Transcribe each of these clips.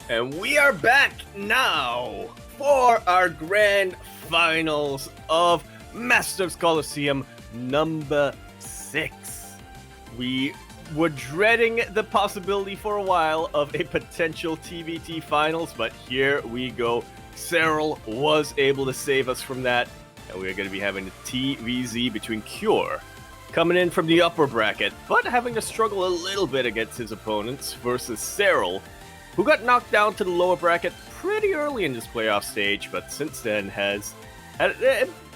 And we are back now for our grand finals of Masters Coliseum number 6. We were dreading the possibility for a while of a potential TVT finals, but here we go. Serral was able to save us from that, and we are going to be having a TVZ between Cure, coming in from the upper bracket, but having to struggle a little bit against his opponents, versus Serral, who got knocked down to the lower bracket pretty early in this playoff stage, but since then has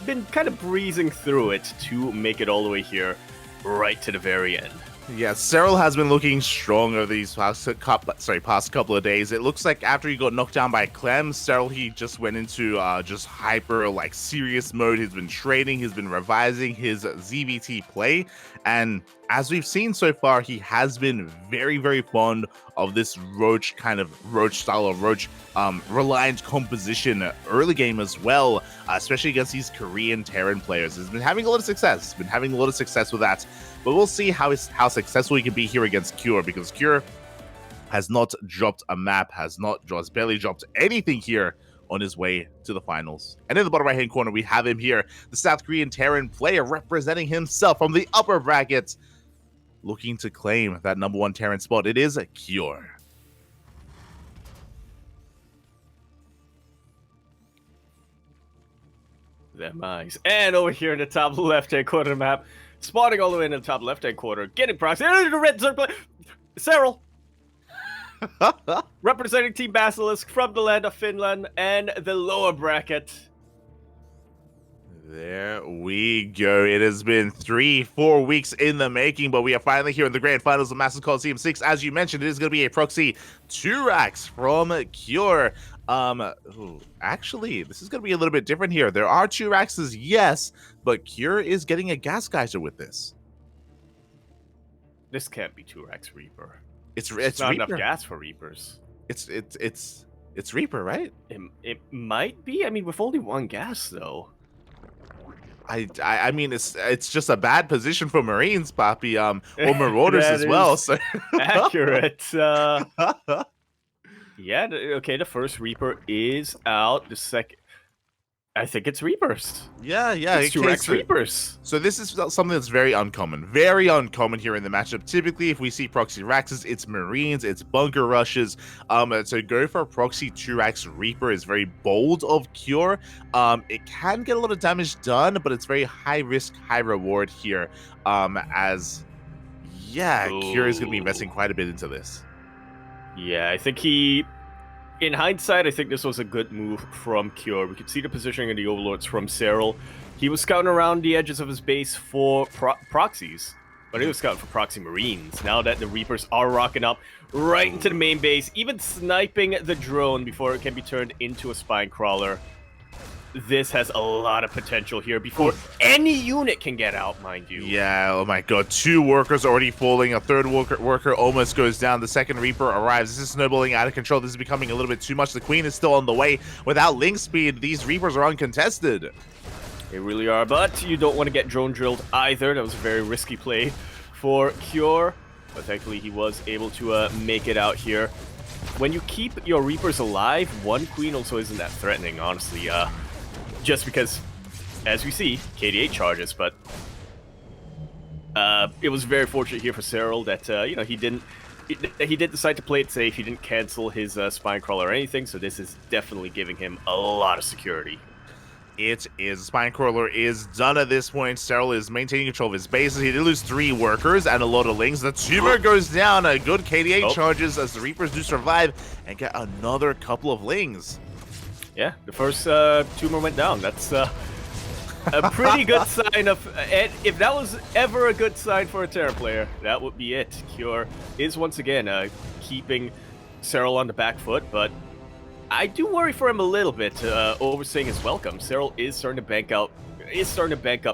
been kind of breezing through it to make it all the way here, right to the very end. Yeah, Serral has been looking strong over these past couple of days. It looks like after he got knocked down by Clem, Serral, he just went into just hyper, serious mode. He's been trading, he's been revising his ZvT play, and as we've seen so far, he has been very, very fond of this Roach style of Roach reliant composition early game as well, especially against these Korean Terran players. He's been having a lot of success. With that. But we'll see how successful he can be here against Cure, because Cure has not dropped a map, has barely dropped anything here on his way to the finals. And in the bottom right-hand corner, we have him here, the South Korean Terran player representing himself from the upper bracket, looking to claim that number 1 Terran spot. It is Cure. Them eyes. And over here in the top left-hand corner of the map, spawning all the way in the top left-hand corner, getting proxy, the red circle, Serral, representing Team Basilisk from the land of Finland and the lower bracket. There we go. It has been 3-4 weeks in the making, but we are finally here in the grand finals of Masters Coliseum 6. As you mentioned, it is going to be a proxy 2 racks from Cure. Actually, this is going to be a little bit different here. There are 2 racks, yes, but Cure is getting a gas geyser with this. This can't be 2 racks Reaper. It's not Reaper. Enough gas for Reapers. It's Reaper, right? It might be. I mean, with only 1 gas though. I mean, it's just a bad position for Marines, Papi, or Marauders as well. So accurate. Yeah. Okay. The first Reaper is out. The second, I think it's Reapers. Yeah. It's 2 Rex Reapers. So this is something that's very uncommon here in the matchup. Typically, if we see proxy Raxes, it's Marines, it's bunker rushes. So go for a proxy 2-Rax Reaper is very bold of Cure. It can get a lot of damage done, but it's very high risk, high reward here. Cure is going to be investing quite a bit into this. Yeah, I think in hindsight, I think this was a good move from Cure. We could see the positioning of the Overlords from Serral. He was scouting around the edges of his base for proxies, but he was scouting for proxy Marines. Now that the Reapers are rocking up right into the main base, even sniping the drone before it can be turned into a spine crawler. This has a lot of potential here before any unit can get out, mind you. Yeah, oh my god. 2 workers already falling. A 3rd worker almost goes down. The 2nd Reaper arrives. This is snowballing out of control. This is becoming a little bit too much. The Queen is still on the way. Without link speed, these Reapers are uncontested. They really are, but you don't want to get drone drilled either. That was a very risky play for Cure, but thankfully he was able to make it out here. When you keep your Reapers alive, 1 Queen also isn't that threatening, honestly. Just because, as we see, KD8 charges, but it was very fortunate here for Serral that he did decide to play it safe. He didn't cancel his spine crawler or anything, so this is definitely giving him a lot of security. It is. Spine crawler is done at this point. Serral is maintaining control of his bases. He did lose 3 workers and a lot of links. The tumor goes down. A good KD8 charges as the Reapers do survive and get another couple of lings. Yeah, the first tumor went down. That's a pretty good sign of... if that was ever a good sign for a Terra player, that would be it. Cure is once again keeping Serral on the back foot, but I do worry for him a little bit, overstaying his welcome. Serral is starting to bank up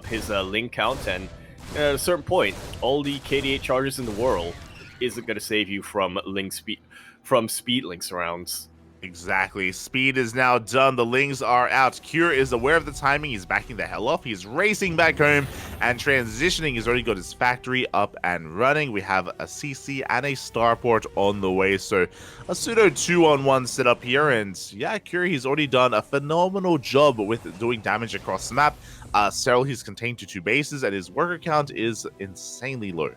his link count, and at a certain point, all the KD8 charges in the world isn't going to save you from speed links rounds. Exactly. Speed is now done. The Lings are out. Cure is aware of the timing. He's backing the hell off. He's racing back home and transitioning. He's already got his factory up and running. We have a CC and a starport on the way. So a pseudo 2-on-1 setup here. And yeah, Cure, he's already done a phenomenal job with doing damage across the map. Serral, he's contained to 2 bases and his worker count is insanely low.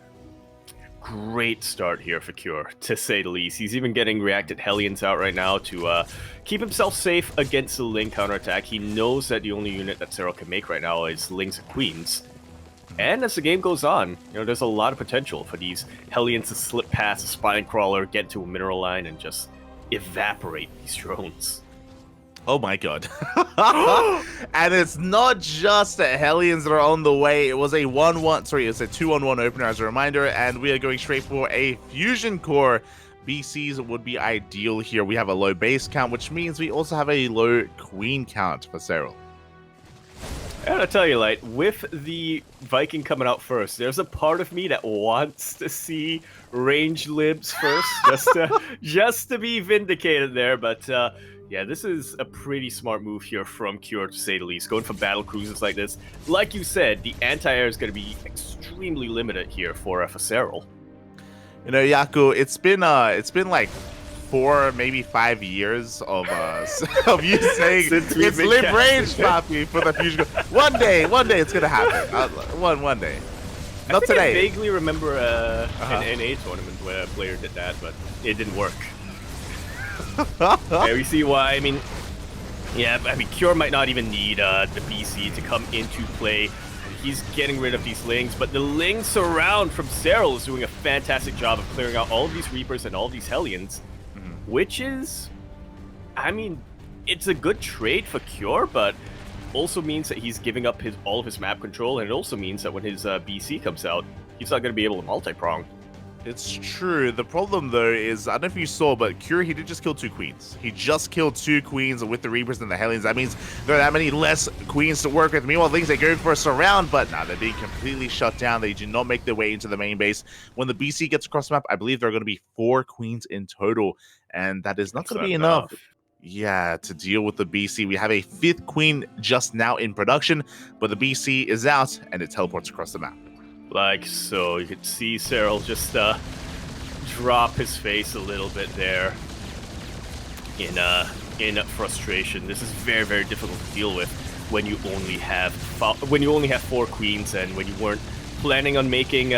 Great start here for Cure, to say the least. He's even getting reacted Hellions out right now to keep himself safe against the Ling counterattack. He knows that the only unit that Serral can make right now is Lings and Queens. And as the game goes on, there's a lot of potential for these Hellions to slip past a Spine Crawler, get to a mineral line, and just evaporate these drones. Oh my god. And it's not just the Hellions that are on the way. It was a 2-on-1 opener as a reminder, and we are going straight for a fusion core. BCs would be ideal here. We have a low base count, which means we also have a low queen count for Serral. I gotta tell you, Light, with the Viking coming out first, there's a part of me that wants to see range libs first, just to be vindicated there, but yeah, this is a pretty smart move here from Cure, to say the least. Going for battle cruisers like this. Like you said, the anti-air is going to be extremely limited here for Serral. Yaku, it's been like 4, maybe 5 years of of you saying it's lib range, Poppy, for the fusion. One day it's gonna happen. One day. Not today. I vaguely remember an NA tournament where a player did that, but it didn't work. Yeah, we see why. Cure might not even need the BC to come into play. He's getting rid of these Lings, but the Ling surround from Serral is doing a fantastic job of clearing out all of these Reapers and all of these Hellions, which is, it's a good trade for Cure, but also means that he's giving up all of his map control, and it also means that when his BC comes out, he's not going to be able to multi-prong. It's true. The problem, though, is, I don't know if you saw, but Cure, he did just kill 2 queens. He just killed 2 queens with the Reapers and the Hellions. That means there are that many less queens to work with. Meanwhile, Lings, they go for a surround, but nah, they're being completely shut down. They do not make their way into the main base. When the BC gets across the map, I believe there are going to be 4 queens in total, and that is not going to be enough. Yeah, to deal with the BC. We have a 5th queen just now in production, but the BC is out, and it teleports across the map. Like so, you could see Serral just drop his face a little bit there in frustration. This is very, very difficult to deal with when you only have 4 queens and when you weren't planning on making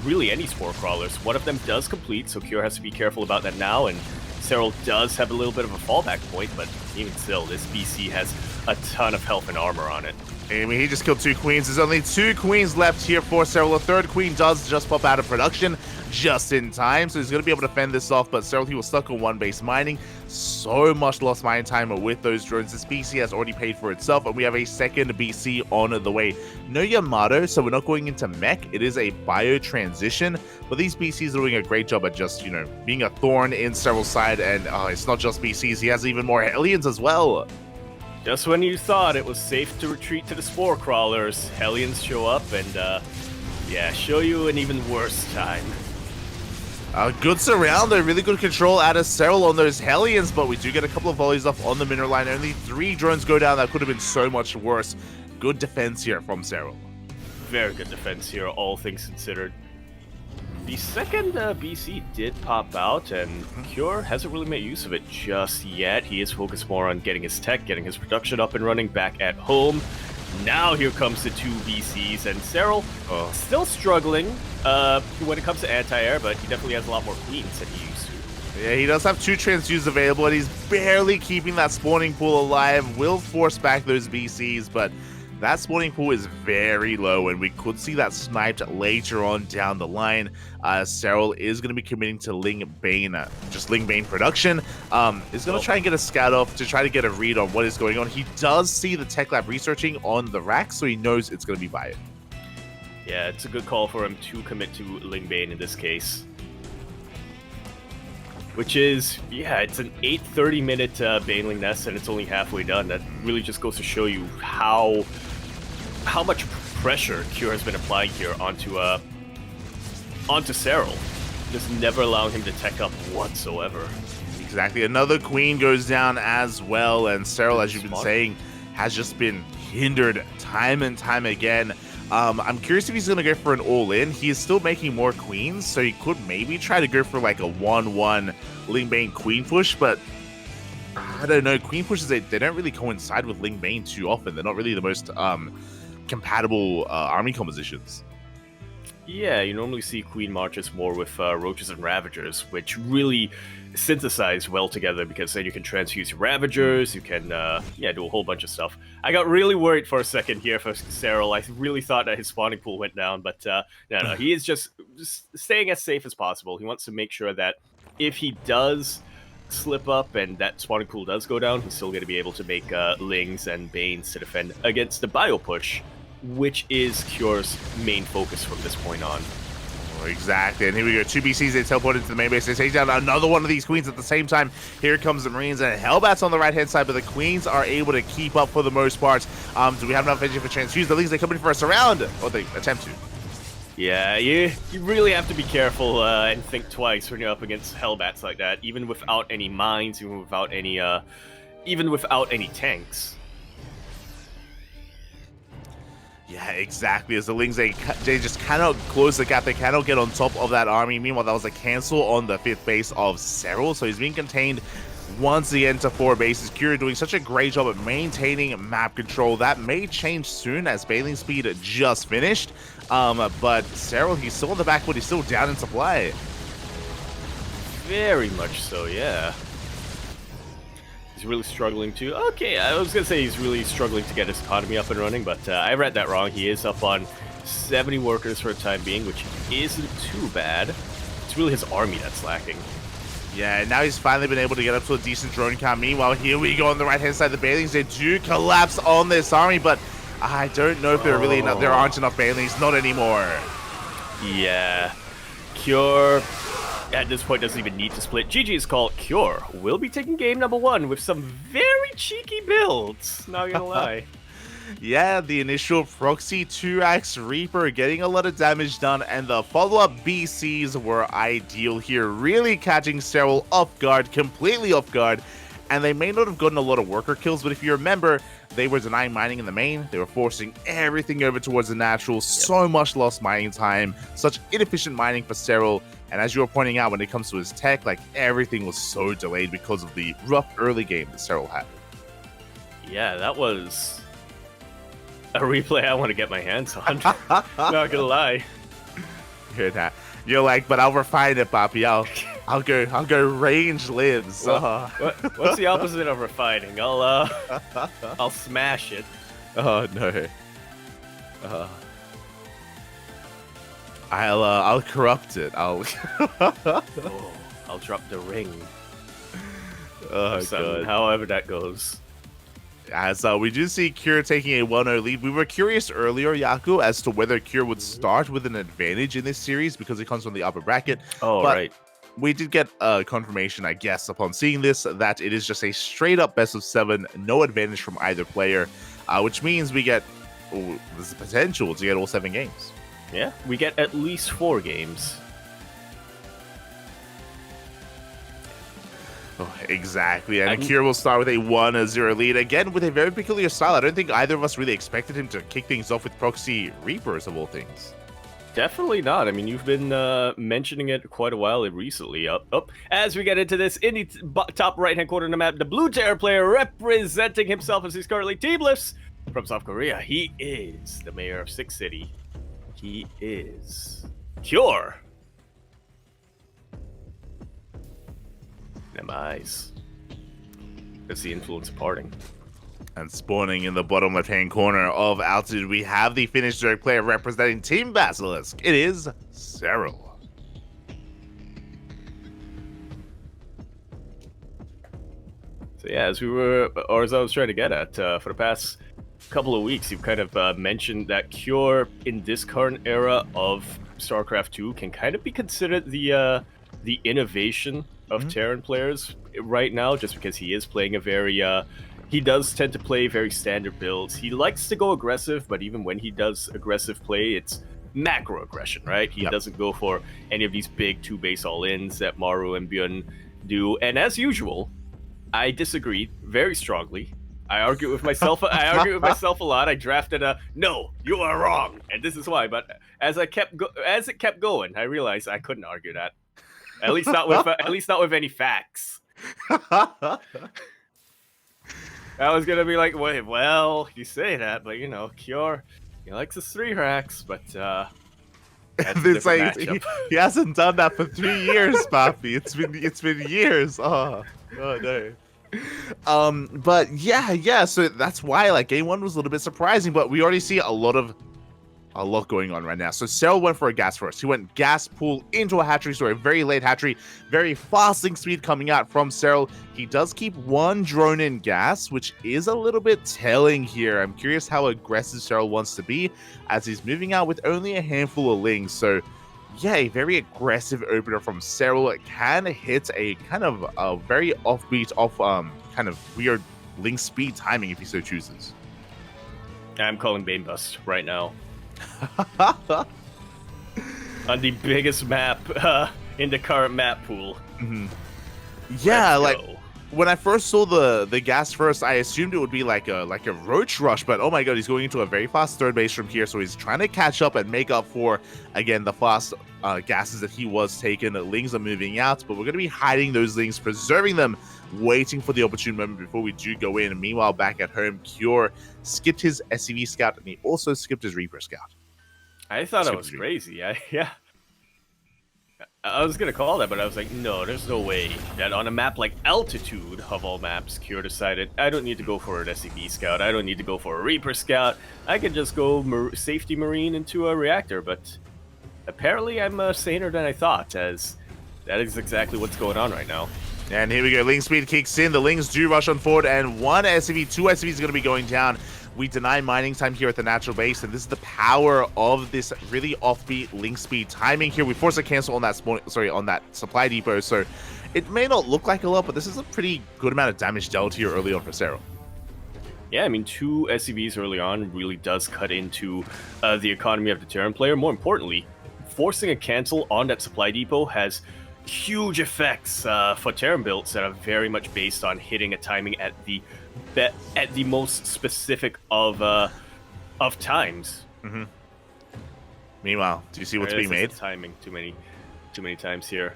really any spore crawlers. One of them does complete, so Cure has to be careful about that now, and Serral does have a little bit of a fallback point, but even still, this BC has a ton of health and armor on it. He just killed 2 queens. There's only 2 queens left here for Serral. The 3rd queen does just pop out of production just in time, so he's going to be able to fend this off, but Serral, he was stuck on 1 base mining. So much lost mine time with those drones. This BC has already paid for itself, and we have a 2nd BC on the way. No Yamato, so we're not going into mech. It is a bio transition, but these BCs are doing a great job at just, being a thorn in Serral's side, and it's not just BCs. He has even more Hellions as well. Just when you thought it was safe to retreat to the spore crawlers, Hellions show up and, show you an even worse time. Good surround, though. Really good control out of Serral on those Hellions, but we do get a couple of volleys off on the mineral line. Only 3 drones go down. That could have been so much worse. Good defense here from Serral. Very good defense here, all things considered. The 2nd BC did pop out, and Cure hasn't really made use of it just yet. He is focused more on getting his tech, getting his production up and running back at home. Now here comes the 2 BCs, and Serral still struggling when it comes to anti-air, but he definitely has a lot more queens than he used to. Yeah, he does have 2 transfuse available, and he's barely keeping that spawning pool alive. Will force back those BCs, but that spawning pool is very low, and we could see that sniped later on down the line. Serral is going to be committing to Ling Bane, just Ling Bane production. Is going to try and get a scout off to try to get a read on what is going on. He does see the tech lab researching on the rack, so he knows it's going to be Viet. Yeah, it's a good call for him to commit to Ling Bane in this case. Which is, it's an 8-30-minute Baneling nest, and it's only halfway done. That really just goes to show you how much pressure Cure has been applying here onto Serral, just never allowing him to tech up whatsoever. Exactly. Another queen goes down as well, and Serral, as you've been saying, has just been hindered time and time again. I'm curious if he's going to go for an all-in. He is still making more queens, so he could maybe try to go for like a 1-1 Ling Bane queen push, but I don't know. Queen pushes, they don't really coincide with Ling Bane too often. They're not really the most compatible army compositions. Yeah, you normally see Queen Marches more with Roaches and Ravagers, which really synthesize well together because then you can transfuse your Ravagers, you can, do a whole bunch of stuff. I got really worried for a second here for Serral. I really thought that his spawning pool went down, but no, he is just staying as safe as possible. He wants to make sure that if he does slip up and that spawning pool does go down, he's still going to be able to make Lings and Banes to defend against the Bio Push, which is Cure's main focus from this point on. Exactly, and here we go. 2 BCs, they teleport into the main base. They take down another one of these queens at the same time. Here comes the Marines, and Hellbat's on the right-hand side, but the queens are able to keep up for the most part. Do we have enough energy for transfuse? The Lings, they come in for a surround, or they attempt to. Yeah, you really have to be careful and think twice when you're up against Hellbats like that, even without any mines, even without any tanks. Yeah, exactly. As the Lings, they just cannot close the gap. They cannot get on top of that army. Meanwhile, that was a cancel on the 5th base of Serral, so he's being contained once again to 4 bases. Cure doing such a great job at maintaining map control. That may change soon as Bailing Speed just finished. But Serral, he's still on the back foot. He's still down in supply. Very much so, yeah. He's really struggling to... Okay, I was going to say he's really struggling to get his economy up and running, but I read that wrong. He is up on 70 workers for the time being, which isn't too bad. It's really his army that's lacking. Yeah, now he's finally been able to get up to a decent drone count. Meanwhile, here we go on the right-hand side. The Bailings, they do collapse on this army, but I don't know if there aren't enough Bailings. Not anymore. Yeah. Cure... at this point doesn't even need to split. GG's call. Cure will be taking game number 1 with some very cheeky builds, not gonna lie. Yeah, the initial proxy 2x Reaper getting a lot of damage done, and the follow-up BCs were ideal here, really catching Serral off guard, completely off guard, and they may not have gotten a lot of worker kills, but if you remember, they were denying mining in the main, they were forcing everything over towards the natural, so much lost mining time, such inefficient mining for Serral. And as you were pointing out, when it comes to his tech, like, everything was so delayed because of the rough early game that Serral had. Yeah, that was a replay I want to get my hands on. Not gonna lie. You're like, but I'll refine it, Papi. I'll go range lives. What's the opposite of refining? I'll smash it. Oh no. I'll corrupt it. I'll drop the ring. Oh god. However that goes. As we do see Cure taking a 1-0 lead. We were curious earlier, Yaku, as to whether Cure would start with an advantage in this series because it comes from the upper bracket. Oh, but right. We did get confirmation, I guess, upon seeing this, that it is just a straight-up best-of-7, no advantage from either player, which means we get there's the potential to get all 7 games. Yeah, we get at least 4 games. Oh, exactly, and Cure will start with a 1-0 lead, again with a very peculiar style. I don't think either of us really expected him to kick things off with Proxy Reapers, of all things. Definitely not. I mean, you've been mentioning it quite a while recently. As we get into this, in the top right-hand corner of the map, the Blue Terror player representing himself as he's currently teamless from South Korea. He is the mayor of Six City. He is Cure. Them eyes. That's the influence of parting. And spawning in the bottom left-hand corner of Altitude, we have the Finnish direct player representing Team Basilisk. It is Serral. So yeah, as I was trying to get at, for the past couple of weeks, you've kind of mentioned that Cure in this current era of StarCraft 2 can kind of be considered the innovation of Terran players right now, just because he is playing a very he does tend to play very standard builds. He likes to go aggressive, but even when he does aggressive play, it's macro aggression, right? He doesn't go for any of these big 2-base all-ins that Maru and Byun do. And as usual, I disagree very strongly. I argue with myself. I argue with myself a lot. I drafted a no, you are wrong, and this is why. But as it kept going, I realized I couldn't argue that. At least not with any facts. I was gonna be like, wait, well, you say that, but you know, Cure, he likes his 3 hacks, but It's like he hasn't done that for 3 years, Papi. It's been years. Oh no. But yeah. So that's why like game 1 was a little bit surprising, but we already see a lot going on right now. So Serral went for a gas first. He went gas pool into a hatchery, so a very late hatchery, very fast link speed coming out from Serral. He does keep 1 drone in gas, which is a little bit telling here. I'm curious how aggressive Serral wants to be as he's moving out with only a handful of lings. So yeah, a very aggressive opener from Serral. It can hit a kind of a very offbeat, kind of weird link speed timing if he so chooses. I'm calling Bane Bust right now. On the biggest map in the current map pool. Mm-hmm. Yeah, like when I first saw the gas first, I assumed it would be like a roach rush, but oh my god, he's going into a very fast third base from here, so he's trying to catch up and make up for again the fast gases that he was taking. Lings are moving out, but we're going to be hiding those lings, preserving them, waiting for the opportune moment before we do go in. And meanwhile, back at home, Cure skipped his SCV scout and he also skipped his Reaper scout. I thought it was crazy. I was gonna call that, but I was like, no, there's no way that on a map like Altitude, of all maps, Cure decided, I don't need to go for an SCV scout, I don't need to go for a Reaper scout, I could just go safety marine into a reactor, but apparently I'm saner than I thought, as that is exactly what's going on right now. And here we go, Ling speed kicks in, the Lings do rush on forward, and 1 SCV, 2 SCVs are going to be going down. We deny mining time here at the natural base, and this is the power of this really offbeat link speed timing here. We force a cancel on that on that supply depot, so it may not look like a lot, but this is a pretty good amount of damage dealt here early on for Serral. Yeah, I mean, 2 SCVs early on really does cut into the economy of the Terran player. More importantly, forcing a cancel on that supply depot has huge effects for Terran builds that are very much based on hitting a timing at the most specific of times. Mm-hmm. Meanwhile, do you see what's being made? Timing too many times here.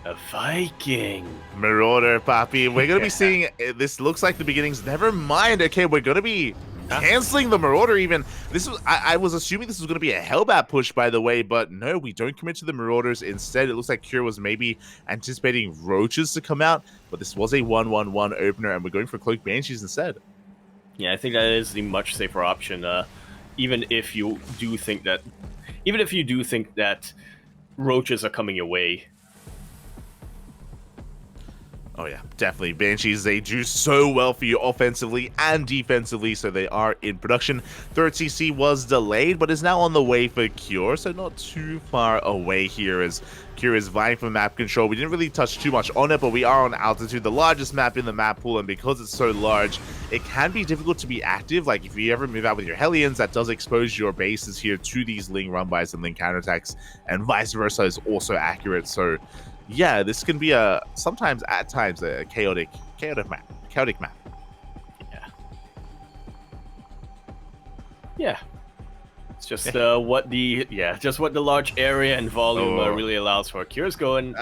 A Viking Marauder, Papi. We're gonna be seeing. This looks like the beginnings. Never mind. Okay, we're gonna be canceling the Marauder. Even this was. I was assuming this was gonna be a Hellbat push, by the way, but no, we don't commit to the Marauders. Instead, it looks like Cure was maybe anticipating Roaches to come out, but this was a 1-1-1 opener, and we're going for Cloak Banshees instead. Yeah, I think that is the much safer option. Even if you do think that Roaches are coming your way. Oh yeah, definitely. Banshees, they do so well for you offensively and defensively, so they are in production. Third CC was delayed, but is now on the way for Cure, so not too far away here as Cure is vying for map control. We didn't really touch too much on it, but we are on Altitude, the largest map in the map pool, and because it's so large, it can be difficult to be active. Like, if you ever move out with your Hellions, that does expose your bases here to these Ling run-bys and Ling counterattacks, and vice versa is also accurate, so yeah, this can be at times a chaotic map. Yeah. It's just what the large area and volume really allows for. Cure's going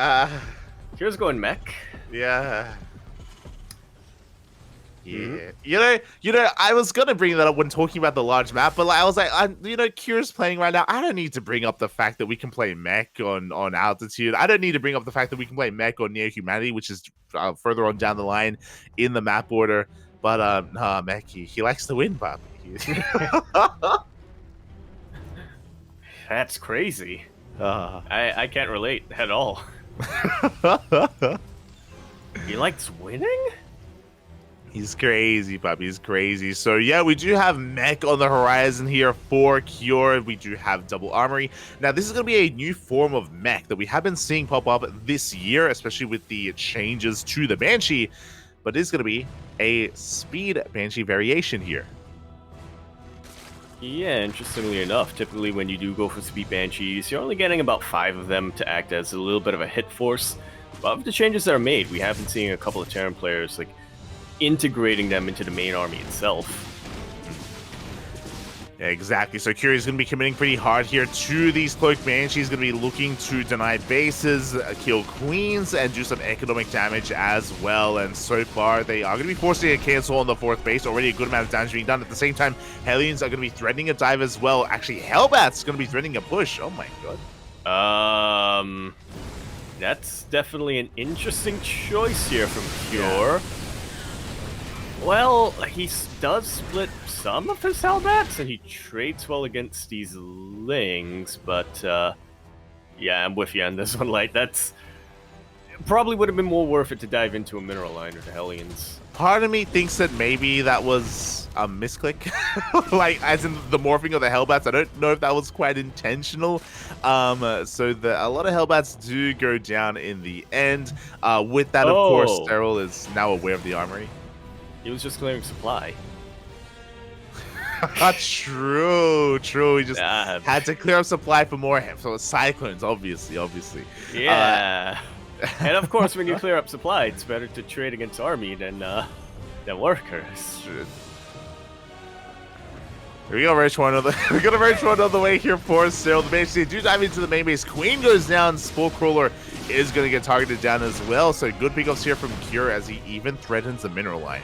mech. Yeah. Yeah, you know, I was gonna bring that up when talking about the large map, but I was like, Cure's playing right now. I don't need to bring up the fact that we can play mech on Altitude. I don't need to bring up the fact that we can play mech on Near Humanity, which is further on down the line in the map order. But mech, he likes to win, Bob. That's crazy. I can't relate at all. He likes winning? He's crazy, Bobby. He's crazy. So, yeah, we do have mech on the horizon here for Cure. We do have double armory. Now, this is going to be a new form of mech that we have been seeing pop up this year, especially with the changes to the Banshee. But it is going to be a speed Banshee variation here. Yeah, interestingly enough, typically when you do go for speed Banshees, you're only getting about 5 of them to act as a little bit of a hit force. of the changes that are made, we have been seeing a couple of Terran players like integrating them into the main army itself. Yeah, exactly. So Curie's going to be committing pretty hard here to these Cloaked Banshees. Going to be looking to deny bases, kill queens, and do some economic damage as well. And so far, they are going to be forcing a cancel on the 4th base. Already a good amount of damage being done. At the same time, Hellions are going to be threatening a dive as well. Actually, Hellbat's going to be threatening a push. Oh my god. That's definitely an interesting choice here from Cure. Yeah. Well, he does split some of his Hellbats, and he trades well against these Lings, but yeah, I'm with you on this one. Like, that's probably would have been more worth it to dive into a Mineral Line or the Hellions. Part of me thinks that maybe that was a misclick, like as in the morphing of the Hellbats. I don't know if that was quite intentional. So a lot of Hellbats do go down in the end. With that, of course, Serral is now aware of the armory. He was just clearing supply. True. He just had to clear up supply for more so Cyclones, obviously. Yeah. And of course, when you clear up supply, it's better to trade against army than workers. Here we go, Roach one on the we got a Roach one on the way here for Serral. The base they do dive into the main base. Queen goes down. Spore Crawler is going to get targeted down as well. So good pickups here from Cure as he even threatens the Mineral Line.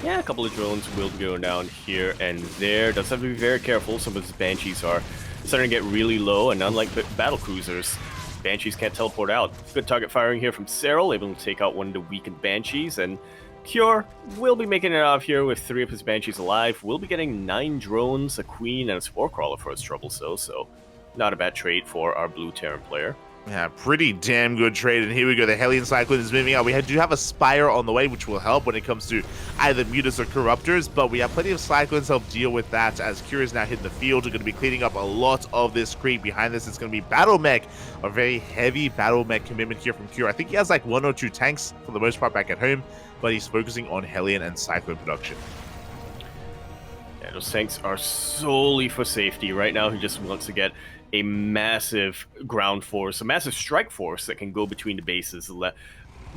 Yeah, a couple of drones will go down here and there. Does have to be very careful. Some of his Banshees are starting to get really low, and unlike battle cruisers, Banshees can't teleport out. Good target firing here from Serral, able to take out one of the weakened Banshees, and Cure will be making it out of here with 3 of his Banshees alive. We'll be getting 9 drones, a Queen, and a Spore Crawler for his trouble, so not a bad trade for our blue Terran player. Yeah, pretty damn good trade. And here we go. The Hellion Cyclone is moving out. We do have a Spire on the way, which will help when it comes to either Mutas or Corruptors. But we have plenty of Cyclones to help deal with that as Cure is now hitting the field. We're going to be cleaning up a lot of this creep. Behind this, it's going to be Battle Mech. A very heavy Battle Mech commitment here from Cure. I think he has like 1 or 2 tanks for the most part back at home. But he's focusing on Hellion and Cyclone production. Yeah, those tanks are solely for safety. Right now, he just wants to get a massive ground force, a massive strike force that can go between the bases, and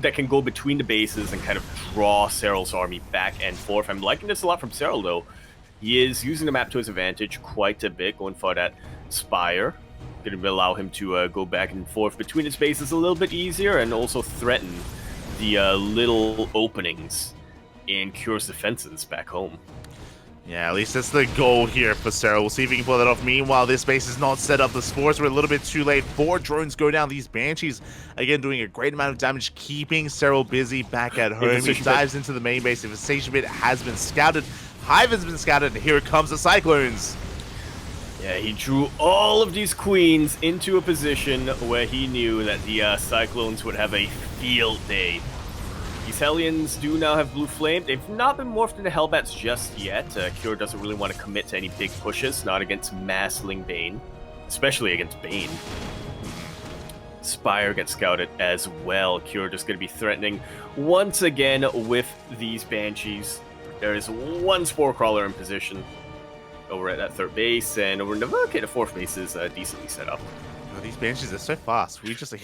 kind of draw Serral's army back and forth. I'm liking this a lot from Serral, though. He is using the map to his advantage quite a bit, going for that Spire. Going to allow him to go back and forth between his bases a little bit easier, and also threaten the little openings in Cure's defenses back home. Yeah, at least that's the goal here for Serral. We'll see if he can pull that off. Meanwhile, this base is not set up. The Spores were a little bit too late. 4 drones go down. These Banshees, again, doing a great amount of damage, keeping Serral busy back at home. He dives into the main base. Infestation Pit has been scouted. Hive has been scouted, and here comes the Cyclones. Yeah, he drew all of these Queens into a position where he knew that the Cyclones would have a field day. These Hellions do now have Blue Flame. They've not been morphed into Hellbats just yet. Cure doesn't really want to commit to any big pushes, not against Massling Bane, especially against Bane. Spire gets scouted as well. Cure just going to be threatening once again with these Banshees. There is 1 Spore Crawler in position over at that 3rd base, and over in the 4th base is decently set up. These Banshees are so fast. We just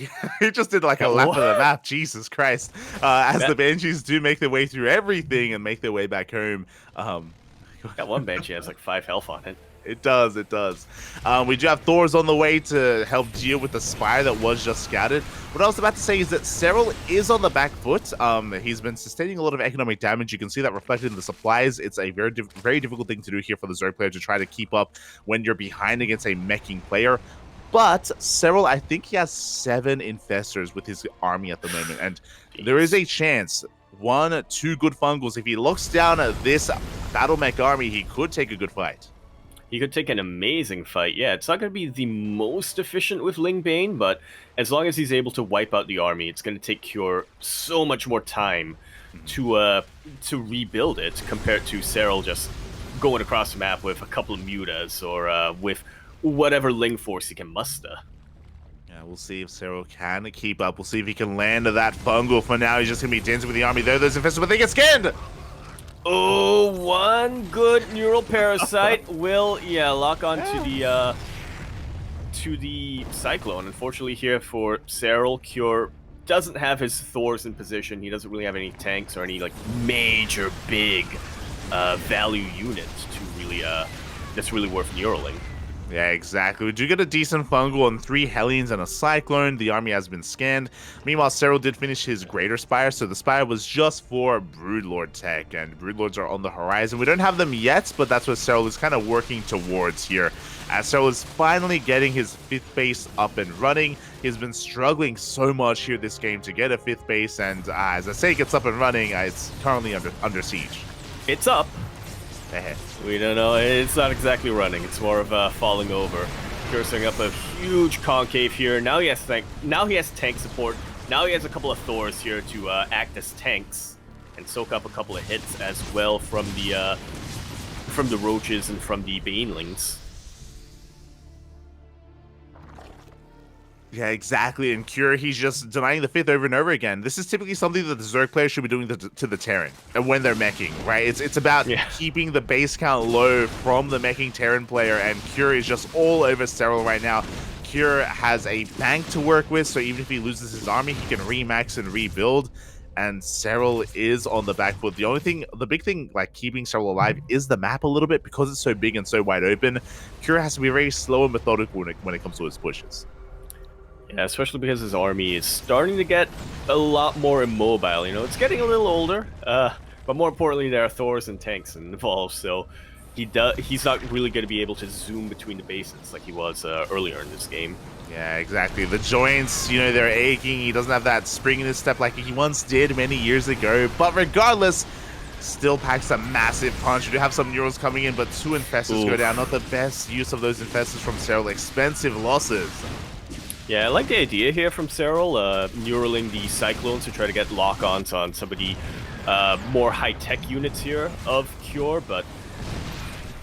did like a lap of the map. Jesus Christ. As the Banshees do make their way through everything and make their way back home. That one Banshee has like 5 health on it. It does. We do have Thors on the way to help deal with the Spire that was just scouted. What I was about to say is that Serral is on the back foot. He's been sustaining a lot of economic damage. You can see that reflected in the supplies. It's a very difficult thing to do here for the Zerg player to try to keep up when you're behind against a meching player. But Serral, I think he has 7 Infestors with his army at the moment, and there is a chance 1, 2 good fungals. If he locks down this Battle Mech army, he could take a good fight. He could take an amazing fight. Yeah, it's not going to be the most efficient with Ling Bane, but as long as he's able to wipe out the army, it's going to take Cure so much more time to rebuild it compared to Serral just going across the map with a couple of Mutas or with whatever Ling force he can muster. Yeah, we'll see if Serral can keep up. We'll see if he can land that fungal. For now, he's just going to be dancing with the army. There, those infested, but they get scanned! Oh, 1 good neural parasite will, lock onto the to the Cyclone. Unfortunately here for Serral, Cure doesn't have his Thors in position. He doesn't really have any tanks or any like major big value units to really that's really worth neuraling. Yeah, exactly. We do get a decent fungal on 3 Hellions and a Cyclone. The army has been scanned. Meanwhile, Serral did finish his Greater Spire, so the Spire was just for Broodlord tech, and Broodlords are on the horizon. We don't have them yet, but that's what Serral is kind of working towards here. As Serral is finally getting his 5th base up and running. He's been struggling so much here this game to get a 5th base, and as I say, it gets up and running, it's currently under siege. It's up. We don't know. It's not exactly running. It's more of falling over. Cursing up a huge concave here. Now he has tank support. Now he has a couple of Thors here to act as tanks and soak up a couple of hits as well from the roaches and from the banelings. Yeah, exactly. And Cure, he's just denying the 5th over and over again. This is typically something that the Zerg player should be doing to the Terran when they're meching, right? It's about keeping the base count low from the meching Terran player, and Cure is just all over Serral right now. Cure has a bank to work with, so even if he loses his army, he can remax and rebuild. And Serral is on the back foot. The big thing, like keeping Serral alive, is the map a little bit because it's so big and so wide open. Cure has to be very slow and methodical when it comes to his pushes. Yeah, especially because his army is starting to get a lot more immobile. You know, it's getting a little older, but more importantly, there are Thors and tanks involved, so he's not really going to be able to zoom between the bases like he was earlier in this game. Yeah, exactly. The joints, they're aching. He doesn't have that spring in his step like he once did many years ago, but regardless, still packs a massive punch. We do have some Neurals coming in, but 2 Infestors go down. Not the best use of those Infestors from Serral. Expensive losses. Yeah, I like the idea here from Serral, neuraling the Cyclones to try to get lock-ons on some of the more high-tech units here of Cure, but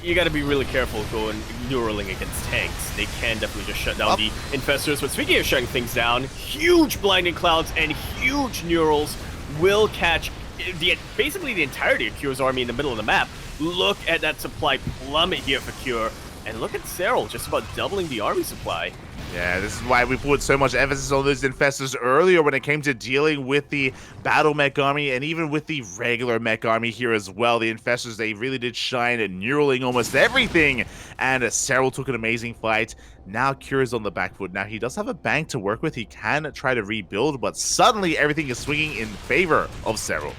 you gotta be really careful going neuraling against tanks. They can definitely just shut down the Infestors, but speaking of shutting things down, huge Blinding Clouds and huge Neurals will catch basically the entirety of Cure's army in the middle of the map. Look at that supply plummet here for Cure, and look at Serral just about doubling the army supply. Yeah, this is why we put so much emphasis on those Infestors earlier when it came to dealing with the Battle Mech Army and even with the regular Mech Army here as well. The Infestors, they really did shine at neuraling almost everything, and Serral took an amazing fight. Now Cure is on the back foot. Now he does have a bank to work with. He can try to rebuild, but suddenly everything is swinging in favor of Serral.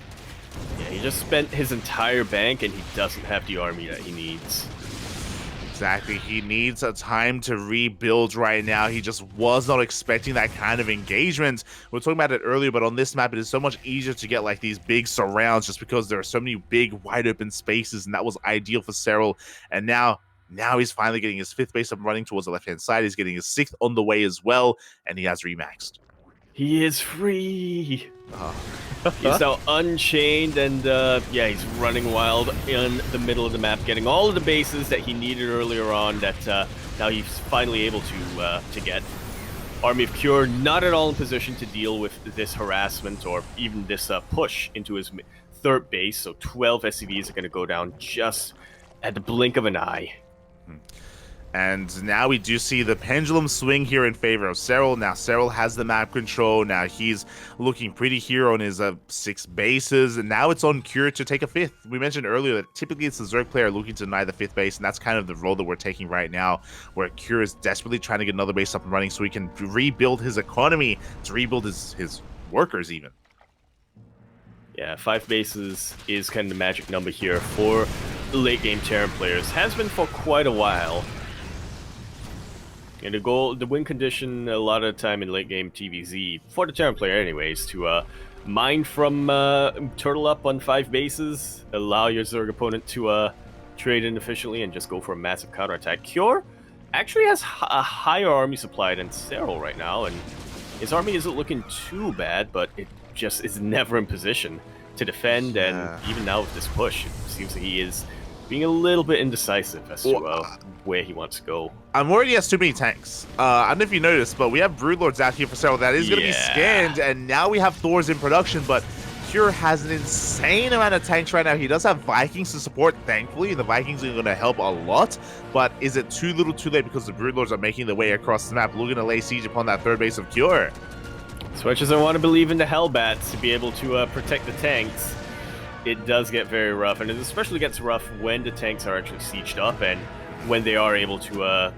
Yeah, he just spent his entire bank and he doesn't have the army that he needs. Exactly. He needs a time to rebuild right now. He just was not expecting that kind of engagement. We were talking about it earlier, but on this map, it is so much easier to get like these big surrounds just because there are so many big, wide open spaces, and that was ideal for Serral. And now he's finally getting his 5th base up and running towards the left-hand side. He's getting his 6th on the way as well, and he has remaxed. He is free. He's now unchained, and yeah, he's running wild in the middle of the map, getting all of the bases that he needed earlier on that now he's finally able to get. Army of Cure not at all in position to deal with this harassment or even this push into his 3rd base, so 12 SCVs are going to go down just at the blink of an eye. And now we do see the pendulum swing here in favor of Serral. Now Serral has the map control. Now he's looking pretty here on his 6 bases. And now it's on Cure to take a 5th. We mentioned earlier that typically it's the Zerg player looking to deny the 5th base. And that's kind of the role that we're taking right now, where Cure is desperately trying to get another base up and running so he can rebuild his economy, to rebuild his workers even. Yeah, 5 bases is kind of the magic number here for the late game Terran players. Has been for quite a while. And the win condition a lot of the time in late game TVZ, for the Terran player anyways, to mine from turtle up on 5 bases, allow your Zerg opponent to trade in efficiently and just go for a massive counterattack. Cure actually has a higher army supply than Serral right now, and his army isn't looking too bad, but it just is never in position to defend, and even now with this push, it seems that he is being a little bit indecisive as to where he wants to go. I'm worried he has too many tanks. I don't know if you noticed, but we have Broodlords out here for Serral that is going to be scanned, and now we have Thors in production, but Cure has an insane amount of tanks right now. He does have Vikings to support, thankfully. The Vikings are going to help a lot. But is it too little too late because the Broodlords are making their way across the map, looking to lay siege upon that third base of Cure? As much as I want to believe in the Hellbats to be able to protect the tanks, it does get very rough. And it especially gets rough when the tanks are actually sieged up and when they are able to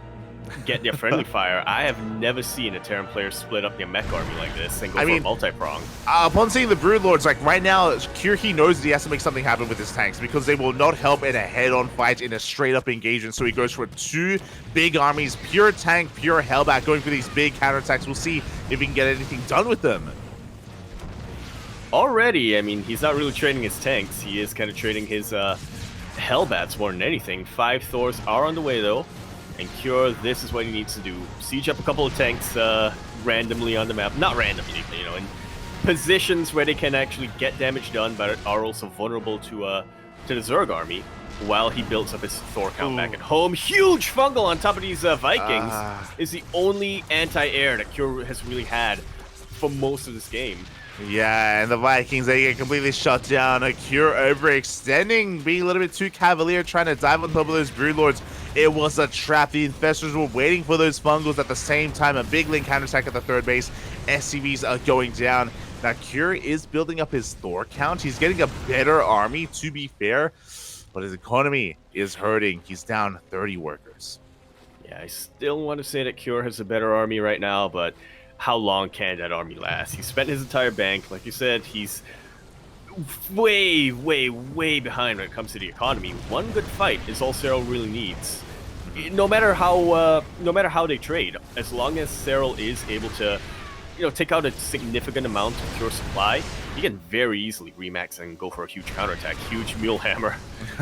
get their friendly fire. I have never seen a Terran player split up their mech army like this and go for a multi-prong. Upon seeing the Broodlords, like right now, Kirki knows that he has to make something happen with his tanks because they will not help in a head-on fight in a straight-up engagement. So he goes for 2 big armies, pure tank, pure Hellbat, going for these big counterattacks. We'll see if he can get anything done with them. Already, I mean, he's not really trading his tanks. He is kind of trading his Hellbats more than anything. 5 Thors are on the way, though. And Cure, this is what he needs to do. Siege up a couple of tanks randomly on the map. Not randomly, you know, in positions where they can actually get damage done, but are also vulnerable to the Zerg army, while he builds up his Thor count back at home. Huge fungal on top of these Vikings is the only anti-air that Cure has really had for most of this game. Yeah, and the Vikings, they get completely shut down. A Cure overextending, being a little bit too cavalier, trying to dive on top of those Broodlords. It was a trap. The Infestors were waiting for those fungals at the same time. A big link counterattack at the third base. SCVs are going down. Now, Cure is building up his Thor count. He's getting a better army, to be fair, but his economy is hurting. He's down 30 workers. Yeah, I still want to say that Cure has a better army right now, but how long can that army last? He spent his entire bank. Like you said, he's way, way, way behind when it comes to the economy. One good fight is all Serral really needs. No matter how they trade, as long as Serral is able to, you know, take out a significant amount of Cure supply, he can very easily remax and go for a huge counterattack. Huge Mule Hammer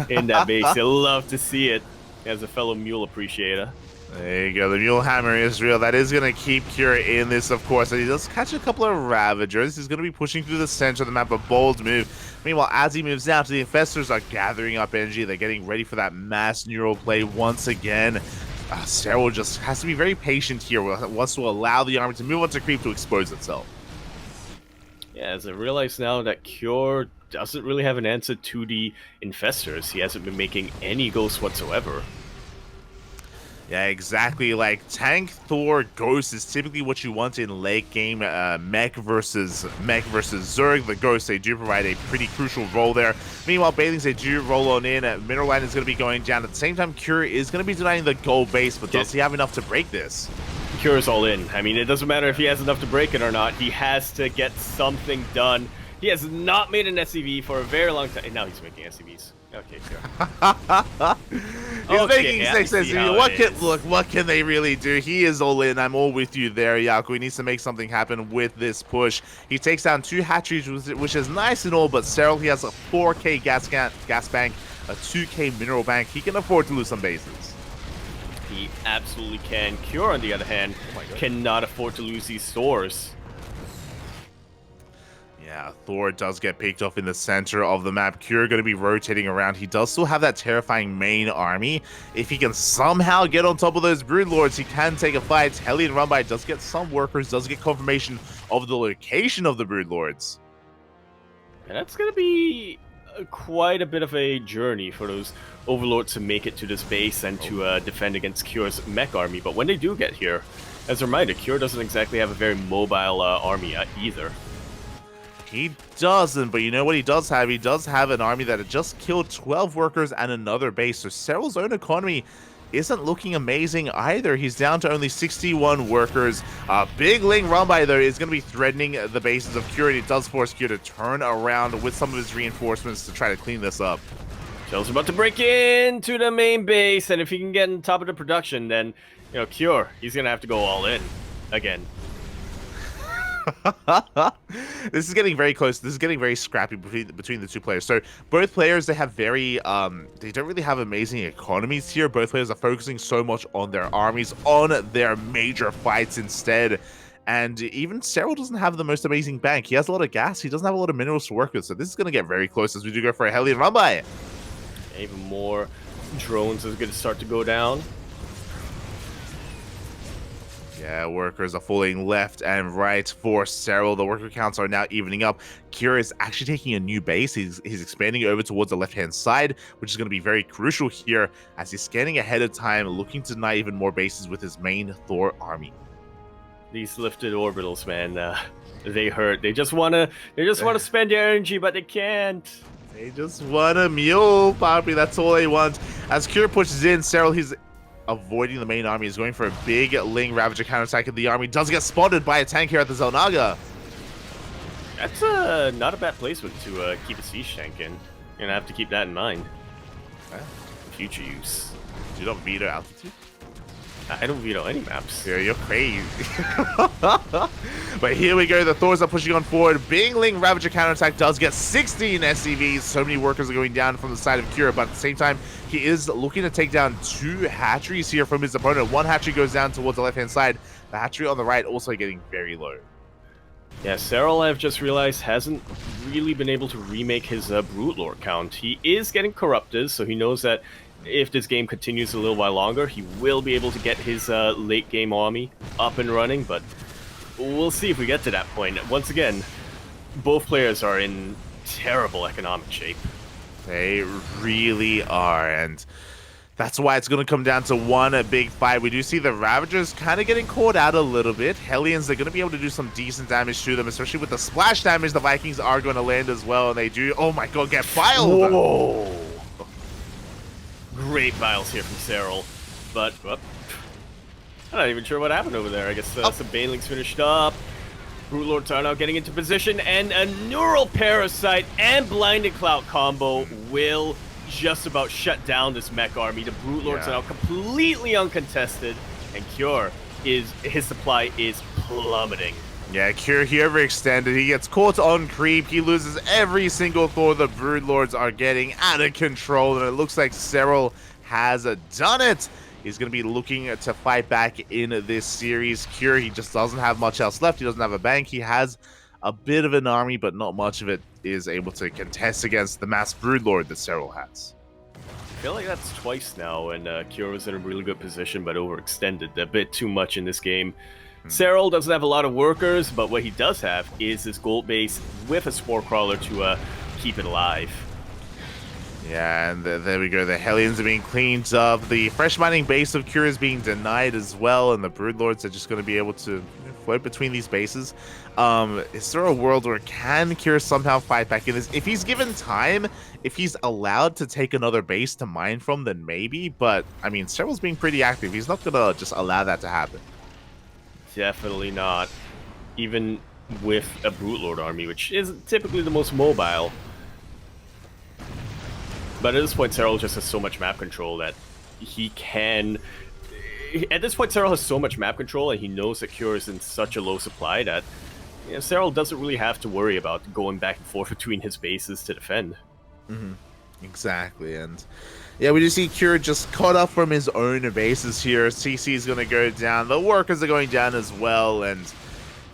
in that base. I love to see it as a fellow Mule appreciator. There you go. The Mule Hammer is real. That is going to keep Cure in this, of course. And he does catch a couple of Ravagers. He's going to be pushing through the center of the map. A bold move. Meanwhile, as he moves down, the Infestors are gathering up energy. They're getting ready for that mass neural play once again. Serral just has to be very patient here. Wants to allow the army to move on to creep to expose itself. Yeah, as I realize now that Cure doesn't really have an answer to the Infestors. He hasn't been making any ghosts whatsoever. Yeah, exactly. Like, tank, Thor, Ghost is typically what you want in late game mech versus Zerg. The Ghosts, they do provide a pretty crucial role there. Meanwhile, Bailings, they do roll on in. Mineral Line is going to be going down. At the same time, Cure is going to be denying the gold base, but does he have enough to break this? Cure is all in. I mean, it doesn't matter if he has enough to break it or not. He has to get something done. He has not made an SCV for a very long time. And now he's making SCVs. Okay, sure. He's making 6 SCVs. What can they really do? He is all in. I'm all with you there, Yaku. He needs to make something happen with this push. He takes down 2 hatcheries, which is nice and all, but Serral, he has a 4K gas bank, a 2K mineral bank. He can afford to lose some bases. He absolutely can. Cure, on the other hand, cannot afford to lose these stores. Yeah, Thor does get picked off in the center of the map. Cure going to be rotating around. He does still have that terrifying main army. If he can somehow get on top of those Broodlords, he can take a fight. Hellion Runby does get some workers, does get confirmation of the location of the Broodlords. And that's going to be quite a bit of a journey for those Overlords to make it to this base and to defend against Cure's mech army. But when they do get here, as a reminder, Cure doesn't exactly have a very mobile army either. He doesn't, but you know what he does have? He does have an army that had just killed 12 workers and another base. So Serral's own economy isn't looking amazing either. He's down to only 61 workers. Big Ling Runby, though, is going to be threatening the bases of Cure, and it does force Cure to turn around with some of his reinforcements to try to clean this up. Shell's about to break into the main base, and if he can get on top of the production, then, you know, Cure, he's going to have to go all in again. This is getting very close. This is getting very scrappy between the two players. So both players, they have very they don't really have amazing economies here. Both players are focusing so much on their armies, on their major fights instead. And even Serral doesn't have the most amazing bank. He has a lot of gas. He doesn't have a lot of minerals to work with. So this is going to get very close as we do go for a Hellion Runby. Even more drones is going to start to go down. Yeah, workers are falling left and right for Serral. The worker counts are now evening up. Kira is actually taking a new base. He's expanding over towards the left-hand side, which is going to be very crucial here as he's scanning ahead of time, looking to deny even more bases with his main Thor army. These lifted orbitals, man, they hurt. They just wanna spend their energy, but they can't. They just want a mule, Poppy. That's all they want. As Kira pushes in, Serral, he's avoiding the main army, is going for a big Ling Ravager counterattack, and the army does get spotted by a tank here at the Zelnaga. That's not a bad placement to keep a siege tank in. You're gonna have to keep that in mind. Okay. Future use. Do you not veto altitude? I don't veto any maps. Yeah, you're crazy. But here we go. The Thors are pushing on forward. Big Ling Ravager counterattack does get 16 SCVs. So many workers are going down from the side of Kira, but at the same time, he is looking to take down 2 hatcheries here from his opponent. 1 hatchery goes down towards the left-hand side. The hatchery on the right also getting very low. Yeah, Serral, I've just realized, hasn't really been able to remake his Brute Lord count. He is getting corrupted, so he knows that if this game continues a little while longer, he will be able to get his late-game army up and running, but we'll see if we get to that point. Once again, both players are in terrible economic shape. They really are, and that's why it's going to come down to one big fight. We do see the Ravagers kind of getting caught out a little bit. Hellions, they're going to be able to do some decent damage to them, especially with the splash damage the Vikings are going to land as well, and they do, oh my god, get filed! Whoa! Great files here from Serral, but I'm not even sure what happened over there. I guess some Banelings finished up. Brute Lords are now getting into position, and a Neural Parasite and Blinding Cloud combo will just about shut down this mech army. The Brute Lords are now completely uncontested, and his supply is plummeting. Yeah, Cure, he overextended. He gets caught on creep. He loses every single Thor. The Brood Lords are getting out of control, and it looks like Serral has done it. He's going to be looking to fight back in this series. Cure, he just doesn't have much else left. He doesn't have a bank. He has a bit of an army, but not much of it is able to contest against the mass Brood Lord that Serral has. I feel like that's twice now, and Cure was in a really good position, but overextended a bit too much in this game. Serral doesn't have a lot of workers, but what he does have is this gold base with a Spore Crawler to keep it alive. Yeah, and there we go. The Hellions are being cleaned up. The fresh mining base of Cure is being denied as well, and the Broodlords are just going to be able to float between these bases. Is there a world where can Cure somehow fight back in this? If he's given time, if he's allowed to take another base to mine from, then maybe. But, I mean, Serral's being pretty active. He's not going to just allow that to happen. Definitely not. Even with a Brute Lord army, which is typically the most mobile. But at this point, Serral just has so much map control that he can... At this point, Serral has so much map control, and he knows that Cure is in such a low supply that Serral doesn't really have to worry about going back and forth between his bases to defend. Exactly, and yeah, we do see Cure just caught up from his own bases here. CC is going to go down. The workers are going down as well, and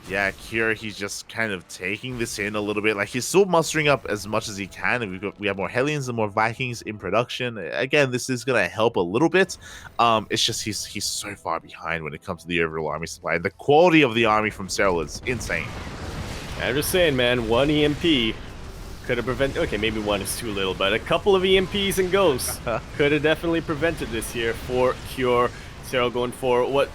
yeah, Cure, he's just kind of taking this in a little bit. Like, he's still mustering up as much as he can, and we have more Hellions and more Vikings in production. Again, this is going to help a little bit. It's just he's so far behind when it comes to the overall army supply. And the quality of the army from Serral is insane. I'm just saying, man, one EMP could have prevented... Okay, maybe one is too little, but a couple of EMPs and ghosts could have definitely prevented this here for Cure. Serral going for what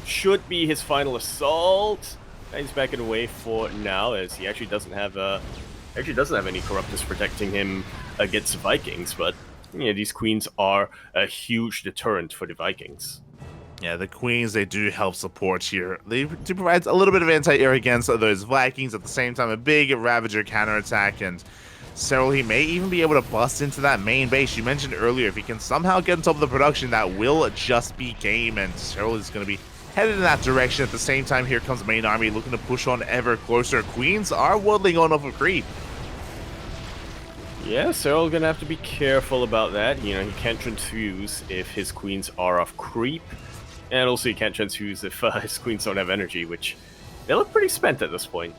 should be his final assault. He's backing away for now, as he actually doesn't have any Corruptus protecting him against Vikings. But these queens are a huge deterrent for the Vikings. Yeah, the queens, they do help support here. They do provide a little bit of anti-air against those Vikings. At the same time, a big Ravager counterattack, and Serral, he may even be able to bust into that main base. You mentioned earlier, if he can somehow get on top of the production, that will just be game, and Serral is going to be headed in that direction. At the same time, here comes main army looking to push on ever closer. Queens are waddling on off a creep. Yeah, Serral gonna have to be careful about that. He can't transfuse if his queens are off creep. And also he can't transfuse if his queens don't have energy, which they look pretty spent at this point.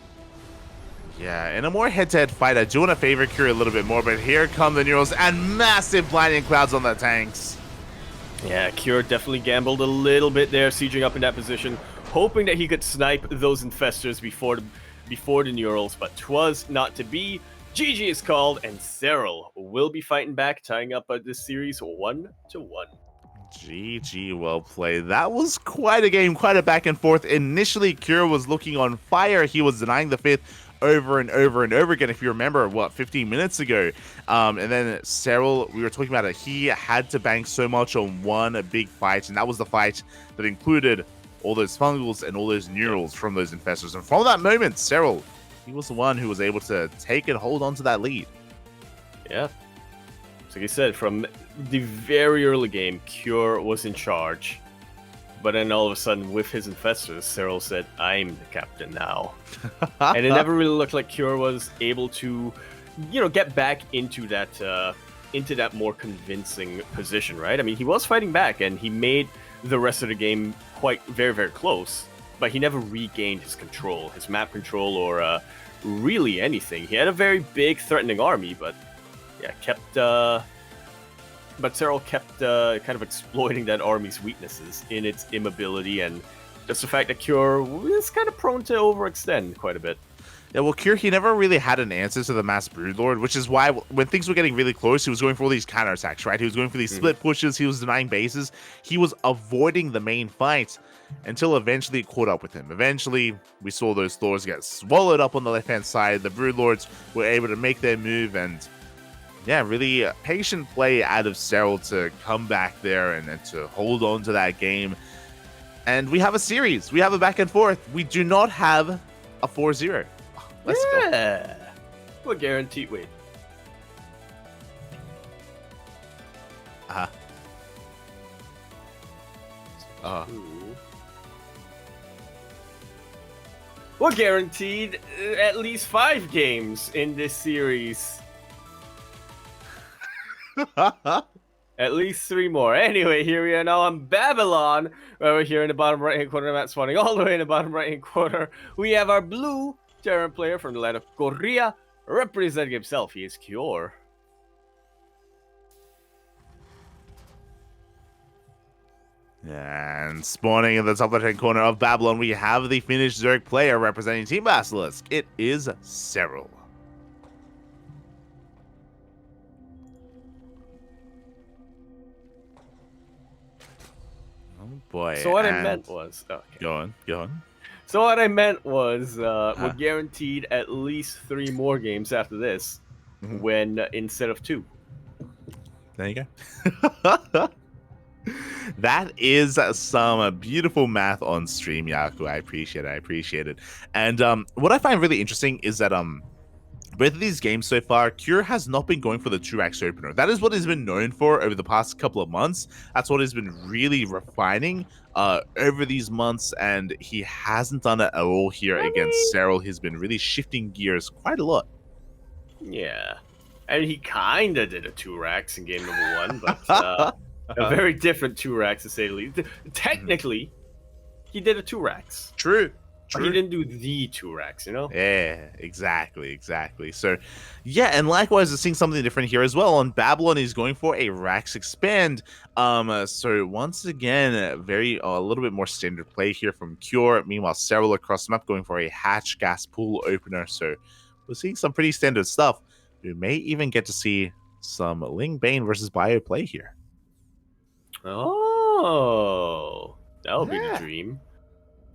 Yeah, in a more head-to-head fight, I do want to favor Cure a little bit more, but here come the Neurals and massive blinding clouds on the tanks. Yeah, Cure definitely gambled a little bit there, sieging up in that position. hoping that he could snipe those infestors before the neurals, but 'twas not to be. GG is called, and Serral will be fighting back, tying up this series 1-1. GG, well played. That was quite a game, quite a back and forth. Initially, Cure was looking on fire. He was denying the fifth over and over and over again, if you remember, 15 minutes ago. And then Serral, we were talking about it, he had to bank so much on one big fight, and that was the fight that included all those fungals and all those neurals from those infestors. And from that moment, Serral, he was the one who was able to take and hold on to that lead. Yeah. So like I said, from the very early game, Cure was in charge. But then all of a sudden, with his infestors, Serral said, I'm the captain now. And it never really looked like Cure was able to, get back into that more convincing position, right? I mean, he was fighting back, and he made the rest of the game quite very, very close. But he never regained his control, his map control, or really anything. He had a very big, threatening army, but yeah, But Serral kept kind of exploiting that army's weaknesses in its immobility and just the fact that Cure was kind of prone to overextend quite a bit. Yeah, well, Cure, he never really had an answer to the Mass Broodlord, which is why when things were getting really close, he was going for all these counterattacks, right? He was going for these split pushes, he was denying bases, he was avoiding the main fight until eventually it caught up with him. Eventually, we saw those Thors get swallowed up on the left-hand side, the Broodlords were able to make their move, and yeah, really patient play out of Serral to come back there and to hold on to that game. And we have a series. We have a back and forth. We do not have a 4-0. Let's go. We're guaranteed. Wait. We're guaranteed at least 5 games in this series. At least 3 more. Anyway, here we are now on Babylon, where we're here in the bottom right-hand corner. Matt spawning all the way in the bottom right-hand corner. We have our blue Terran player from the land of Korea, representing himself. He is Cure. And spawning in the top left-hand corner of Babylon, we have the Finnish Zerg player representing Team Basilisk. It is Serral. Boy, so what I meant was... Okay. Go on. So what I meant was we're guaranteed at least 3 more games after this, when instead of 2. There you go. That is some beautiful math on stream, Yaku. I appreciate it. And what I find really interesting is that both of these games so far, Cure has not been going for the 2-Rax opener. That is what he's been known for over the past couple of months. That's what he's been really refining over these months, and he hasn't done it at all here against Serral. He's been really shifting gears quite a lot. Yeah. And he kind of did a 2-Rax in game number 1, but a very different 2-Rax, to say the least. Technically, he did a 2-Rax. True. But he didn't do the 2-Rax, Yeah, exactly. So, yeah, and likewise, we're seeing something different here as well. On Babylon, he's going for a Rax expand. So once again, a little bit more standard play here from Cure. Meanwhile, Serral across the map going for a Hatch gas pool opener. So we're seeing some pretty standard stuff. We may even get to see some Ling Bane versus Bio play here. Oh, that would be the dream.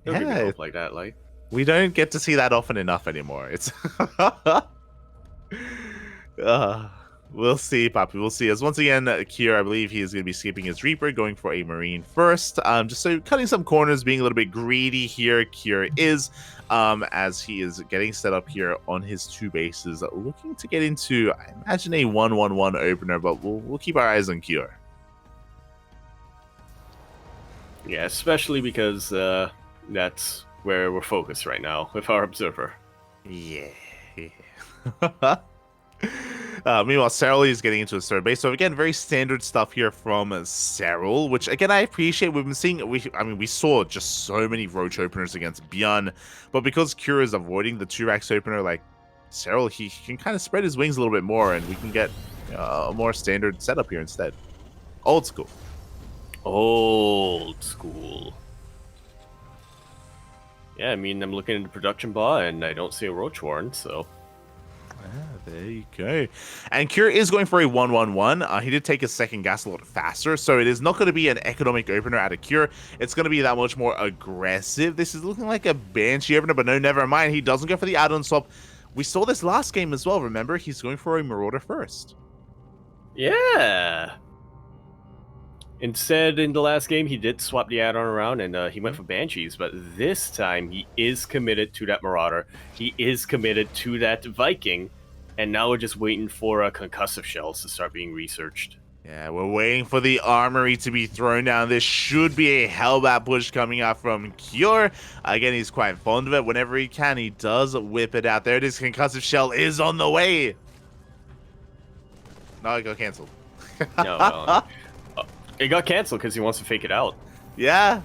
Yeah, like that, like we don't get to see that often enough anymore. It's we'll see, Papi. We'll see. As once again, Cure, I believe he is going to be skipping his Reaper, going for a Marine first. Just so cutting some corners, being a little bit greedy here. Cure is, as he is getting set up here on his 2 bases, looking to get into, I imagine, a 1-1-1 opener, but we'll keep our eyes on Cure. Yeah, especially because that's where we're focused right now with our observer. Yeah. Meanwhile, Serral is getting into his 3rd base. So again, very standard stuff here from Serral, which again I appreciate. We've been seeing. We saw just so many roach openers against Bjorn, but because Cure is avoiding the 2-Rax opener, like Serral, he can kind of spread his wings a little bit more, and we can get a more standard setup here instead. Old school. Yeah, I mean, I'm looking into production bar and I don't see a roach warren, so. There you go. And Cure is going for a 1-1-1. He did take his second gas a lot faster, so it is not going to be an economic opener out of Cure. It's going to be that much more aggressive. This is looking like a Banshee opener, but no, never mind. He doesn't go for the add-on swap. We saw this last game as well, remember? He's going for a Marauder first. Yeah. Instead, in the last game, he did swap the add-on around, and he went for Banshees, but this time, he is committed to that Marauder. He is committed to that Viking, and now we're just waiting for concussive shells to start being researched. Yeah, we're waiting for the armory to be thrown down. This should be a Hellbat push coming out from Cure. Again, he's quite fond of it. Whenever he can, he does whip it out. There it is. Concussive shell is on the way. No, it got cancelled. No, it got canceled because he wants to fake it out. Yeah.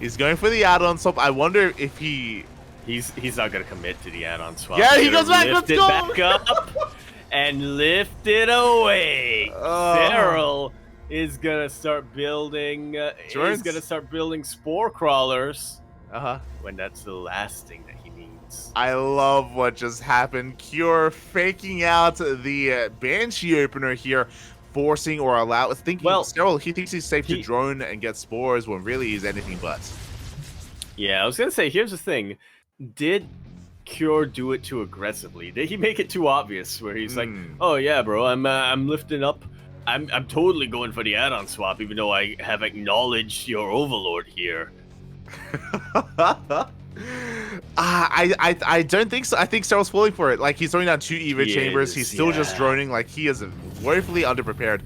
He's going for the add-on swap. I wonder if he's not going to commit to the add-on swap. Yeah, he goes back. Let's go. Back up and lift it away. Serral is going to start building spore crawlers. When that's the last thing that he needs. I love what just happened. Cure faking out the Banshee opener here, forcing or thinking Serral, he thinks he's safe to drone and get spores when really he's anything but. Yeah, I was gonna say, here's the thing. Did Cure do it too aggressively? Did he make it too obvious where he's like, oh yeah, bro, I'm lifting up, I'm totally going for the add-on swap, even though I have acknowledged your overlord here. I don't think so. I think Serral's falling for it. Like, he's throwing down 2 Evo chambers. He's still just droning. Like, he is woefully underprepared.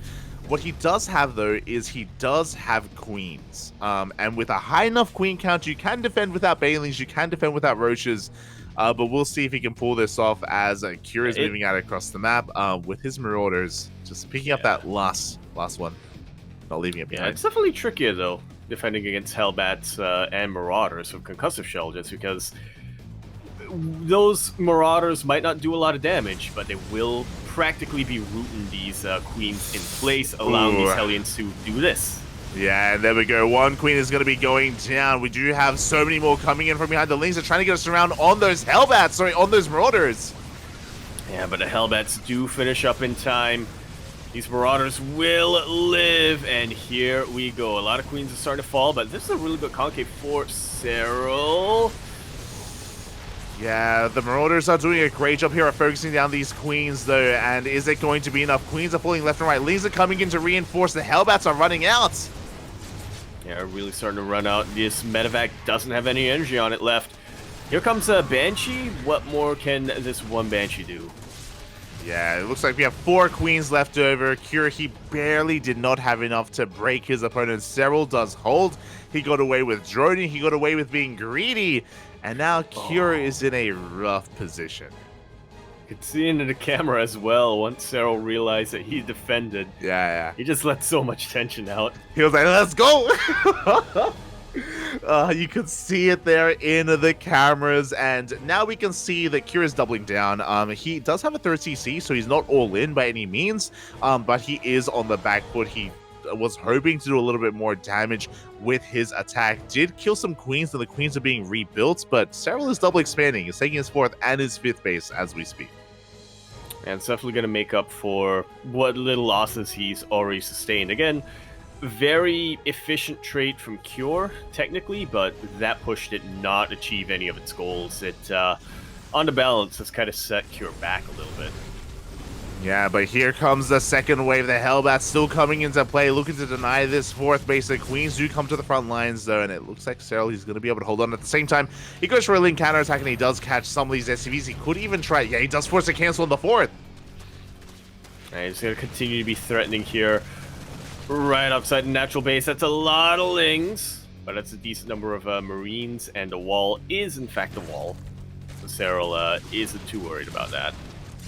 What he does have, though, is he does have queens. And with a high enough queen count, you can defend without Banelings. You can defend without roaches. But we'll see if he can pull this off as Cure is moving out across the map with his Marauders. Just picking up that last one. Not leaving it behind. Yeah, it's definitely trickier, though, defending against Hellbats and Marauders with Concussive Shell, just because those Marauders might not do a lot of damage, but they will practically be rooting these queens in place, allowing these Hellions to do this. Yeah, and there we go. One queen is going to be going down. We do have so many more coming in from behind. The Lings are trying to get us around on those Hellbats, on those Marauders. Yeah, but the Hellbats do finish up in time. These Marauders will live, and here we go. A lot of queens are starting to fall, but this is a really good concave for Serral. Yeah, the Marauders are doing a great job here at focusing down these queens, though. And is it going to be enough? Queens are falling left and right. Lings are coming in to reinforce. The Hellbats are running out. Yeah, really starting to run out. This medevac doesn't have any energy on it left. Here comes a Banshee. What more can this one Banshee do? Yeah, it looks like we have 4 queens left over. Cure, he barely did not have enough to break his opponent. Serral does hold. He got away with droning. He got away with being greedy. And now Cure is in a rough position. You could see into the camera as well once Serral realized that he defended. Yeah. He just let so much tension out. He was like, let's go! You could see it there in the cameras, and now we can see that Cure is doubling down. He does have a 3rd CC, so he's not all in by any means, but he is on the back foot. He was hoping to do a little bit more damage with his attack. Did kill some queens, and the queens are being rebuilt, but Serral is double expanding. He's taking his 4th and his 5th base as we speak. And it's definitely going to make up for what little losses he's already sustained. Again, very efficient trade from Cure, technically, but that push did not achieve any of its goals. It, on the balance, has kind of set Cure back a little bit. Yeah, but here comes the second wave. The Hellbats still coming into play, looking to deny this 4th base. The Queens do come to the front lines, though, and it looks like Serral, he's going to be able to hold on. At the same time, he goes for a link counterattack, and he does catch some of these SCVs. He could even try... Yeah, he does force a cancel on the 4th. And he's going to continue to be threatening here. Right outside the natural base. That's a lot of Lings, but that's a decent number of Marines, and the wall is, in fact, the wall. So Serral isn't too worried about that.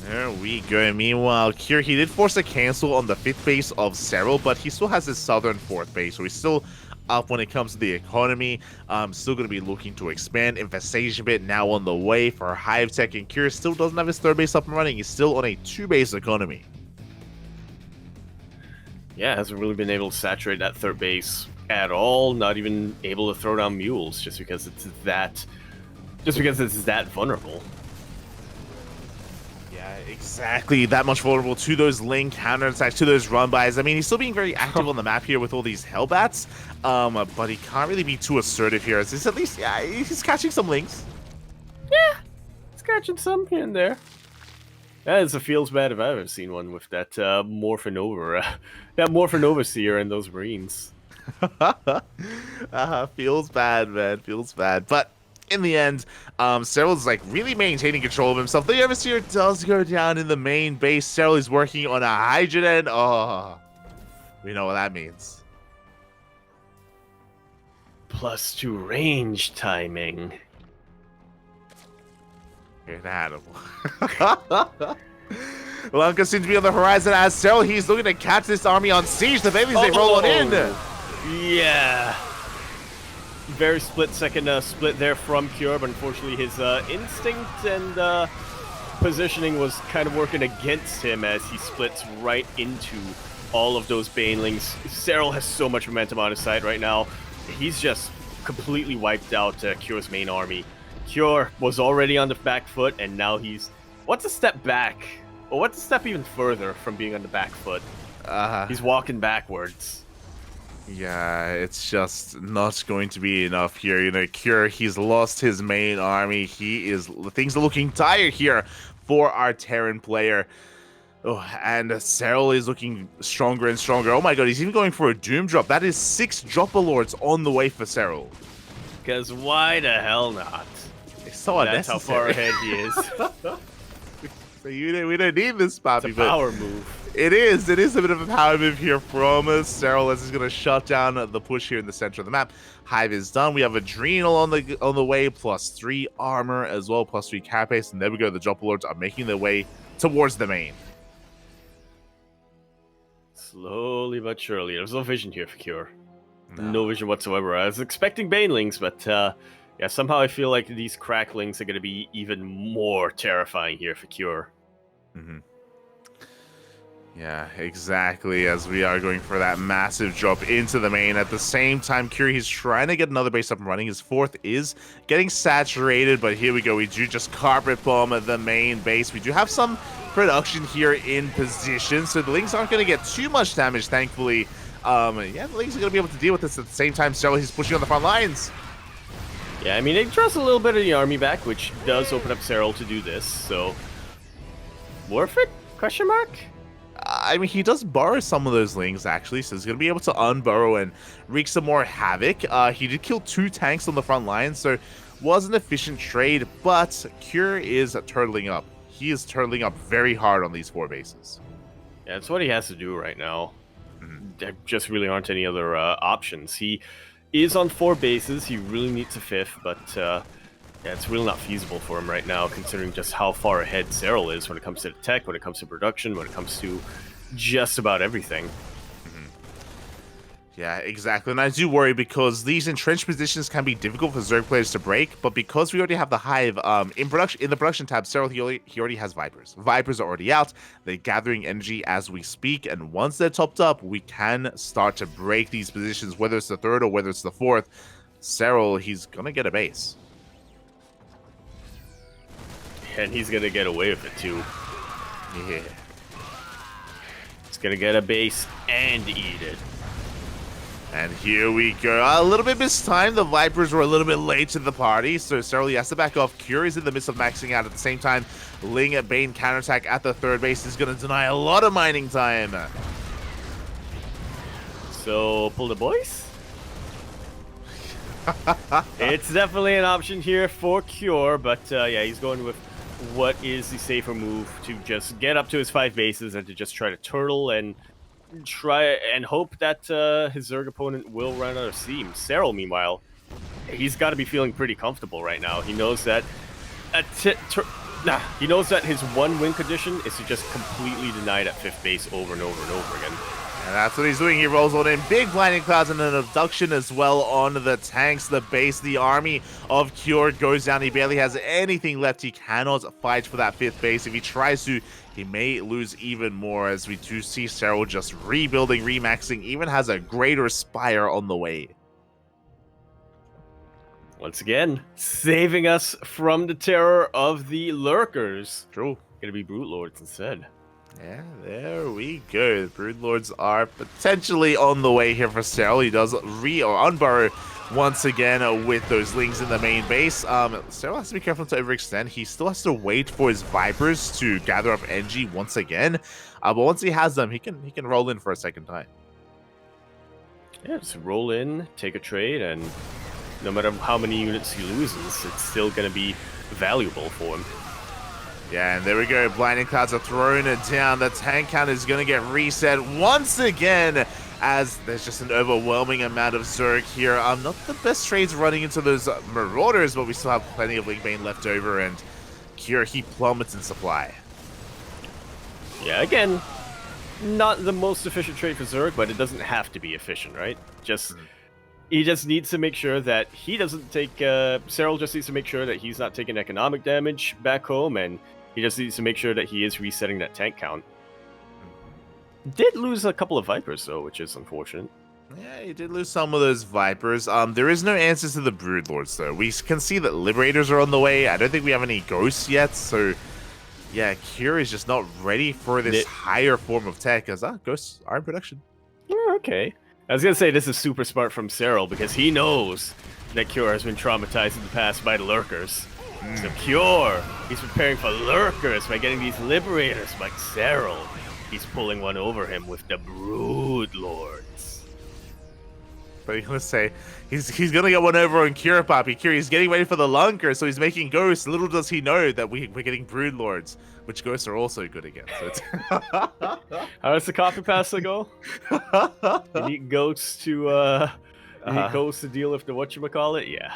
There we go. Meanwhile, Cure, he did force a cancel on the 5th base of Serral, but he still has his southern 4th base, so he's still up when it comes to the economy. Still going to be looking to expand. Infestation bit now on the way for Hive Tech, and Cure still doesn't have his 3rd base up and running. He's still on a 2-base economy. Yeah, hasn't really been able to saturate that 3rd base at all, not even able to throw down mules just because it's that vulnerable. Yeah, exactly. That much vulnerable to those lane counterattacks, to those run-bys. I mean, he's still being very active on the map here with all these Hellbats, but he can't really be too assertive here. As at least, yeah, he's catching some links. Yeah, he's catching some here and there. That feels bad if I've ever seen one with that morphing overseer and those Marines. Feels bad, man. Feels bad. But in the end, Serral's like really maintaining control of himself. The overseer does go down in the main base. Serral is working on a Hydrogen, and oh, we know what that means. +2 range timing. Get out of Lanka seems to be on the horizon as Serral. He's looking to catch this army on siege. The babies, they roll on in. Yeah. Very split-second split there from Cure, but unfortunately his instinct and positioning was kind of working against him as he splits right into all of those Banelings. Serral has so much momentum on his side right now. He's just completely wiped out Cure's main army. Cure was already on the back foot, and now he's... What's a step back? Or what's a step even further from being on the back foot? He's walking backwards. Yeah, it's just not going to be enough here. You know, Cure, he's lost his main army. Things are looking tired here for our Terran player. Oh, and Serral is looking stronger and stronger. Oh my god, he's even going for a Doom drop. That is 6 Dropper Lords on the way for Serral. Because why the hell not? It's so unnecessary. That's how far ahead he is. So we don't need this, Poppy. It's a power move. It is a bit of a power move here from Serral as he's going to shut down the push here in the center of the map. Hive is done. We have Adrenal on the way, +3 armor as well, +3 carapace, and there we go. The Dropper Lords are making their way towards the main. Slowly but surely. There's no vision here for Cure. No vision whatsoever. I was expecting Banelings, but yeah, somehow I feel like these Cracklings are going to be even more terrifying here for Cure. Yeah, exactly, as we are going for that massive drop into the main. At the same time, Cure, he's trying to get another base up and running. His 4th is getting saturated, but here we go. We do just carpet bomb the main base. We do have some production here in position, so the Lings aren't going to get too much damage, thankfully. Yeah, the Lings are going to be able to deal with this. At the same time, Serral, he's pushing on the front lines. Yeah, I mean, they trust a little bit of the army back, which does open up Serral to do this, so... Worth it? Question mark? I mean, he does borrow some of those Lings, actually, so he's going to be able to unburrow and wreak some more havoc. He did kill 2 tanks on the front line, so was an efficient trade, but Cure is turtling up. He is turtling up very hard on these 4 bases. Yeah, it's what he has to do right now. There just really aren't any other options. He is on 4 bases. He really needs a 5th, but yeah, it's really not feasible for him right now, considering just how far ahead Serral is when it comes to the tech, when it comes to production, when it comes to just about everything. Yeah, exactly. And I do worry because these entrenched positions can be difficult for Zerg players to break, but because we already have the Hive in the production tab, Serral, he already has Vipers. Vipers are already out. They're gathering energy as we speak, and once they're topped up, we can start to break these positions, whether it's the 3rd or whether it's the 4th. Serral, he's gonna get a base. And he's gonna get away with it too. Yeah. He's gonna get a base and eat it. And here we go. A little bit mistimed. The Vipers were a little bit late to the party, so Serral has to back off. Cure is in the midst of maxing out at the same time. Ling at Bane counterattack at the 3rd base is going to deny a lot of mining time. So, pull the boys? It's definitely an option here for Cure, but yeah, he's going with what is the safer move to just get up to his 5 bases and to just try to turtle and try and hope that his Zerg opponent will run out of steam. Serral, meanwhile, he's got to be feeling pretty comfortable right now. He knows that his 1 win condition is to just completely deny that 5th base over and over and over again. And that's what he's doing. He rolls on in big blinding clouds and an abduction as well on the tanks, the base. The army of Cure goes down. He barely has anything left. He cannot fight for that 5th base. If he tries to, he may lose even more, as we do see Serral just rebuilding, remaxing, even has a greater spire on the way. Once again, saving us from the terror of the lurkers. True. Gonna be Brute Lords instead. Yeah, there we go. The Brood Lords are potentially on the way here for Serral. He does unburrow once again with those Lings in the main base. Serral has to be careful to overextend. He still has to wait for his Vipers to gather up NG once again. But once he has them, he can roll in for a second time. Yeah, just roll in, take a trade, and no matter how many units he loses, it's still going to be valuable for him. Yeah, and there we go. Blinding Clouds are throwing it down. The tank count is going to get reset once again, as there's just an overwhelming amount of Zerg here. Not the best trades running into those Marauders, but we still have plenty of Link Bane left over, and Cure, he plummets in supply. Yeah, again, not the most efficient trade for Zerg, but it doesn't have to be efficient, right? He just needs to make sure that he doesn't take... Serral just needs to make sure that he's not taking economic damage back home, and he just needs to make sure that he is resetting that tank count. Did lose a couple of Vipers, though, which is unfortunate. Yeah, he did lose some of those Vipers. There is no answers to the Brood Lords, though. We can see that Liberators are on the way. I don't think we have any Ghosts yet, so... Yeah, Cure is just not ready for this higher form of tech, as Ghosts are in production. Oh, okay. I was going to say this is super smart from Serral, because he knows that Cure has been traumatized in the past by the Lurkers. So Cure, he's preparing for Lurkers by getting these Liberators, like Serral. He's pulling one over him with the Brood Lords. But he's gonna say he's gonna get one over on Cure, Poppy. Cure, he's getting ready for the Lunker, so he's making Ghosts. Little does he know that we're getting Brood Lords, which Ghosts are also good against. So it's How does the copy pasta go? You need Ghosts to Ghosts to deal with the whatchamacallit? Yeah.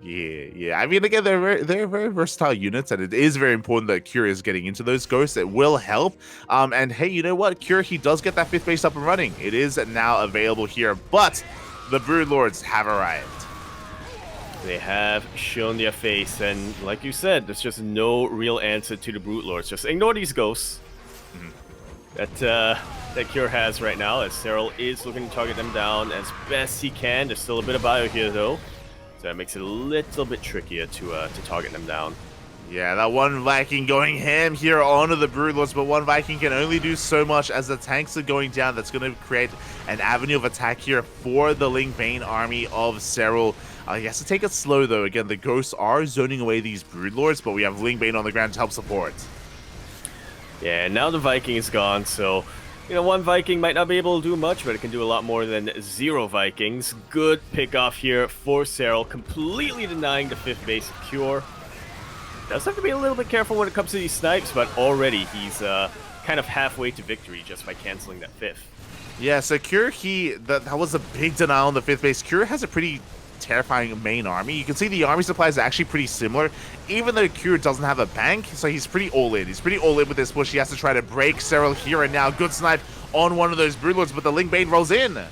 Yeah. I mean, again, they're very versatile units, and it is very important that Cure is getting into those Ghosts. It will help. And hey, you know what? Cure, he does get that 5th base up and running. It is now available here, but the Brood Lords have arrived. They have shown their face, and like you said, there's just no real answer to the Brute Lords. Just ignore these Ghosts that Cure has right now, as Serral is looking to target them down as best he can. There's still a bit of bio here, though. So that makes it a little bit trickier to target them down. Yeah, that one Viking going ham here onto the Brood Lords, but one Viking can only do so much as the tanks are going down. That's going to create an avenue of attack here for the Link Bane army of Serral. He has to take it slow, though. Again, the Ghosts are zoning away these Brood Lords, but we have Link Bane on the ground to help support. Yeah, now the Viking is gone, so... You know, one Viking might not be able to do much, but it can do a lot more than 0 Vikings. Good pick off here for Serral, completely denying the 5th base of Cure. Does have to be a little bit careful when it comes to these snipes, but already he's kind of halfway to victory just by canceling that 5th. Yeah, so Cure, that was a big denial on the 5th base. Cure has a pretty terrifying main army. You can see the army supplies are actually pretty similar, even though Cure doesn't have a bank, so he's pretty all-in. He's pretty all-in with this push. He has to try to break Serral here and now. Good snipe on one of those Brood Lords, but the Link Bane rolls in. Yeah,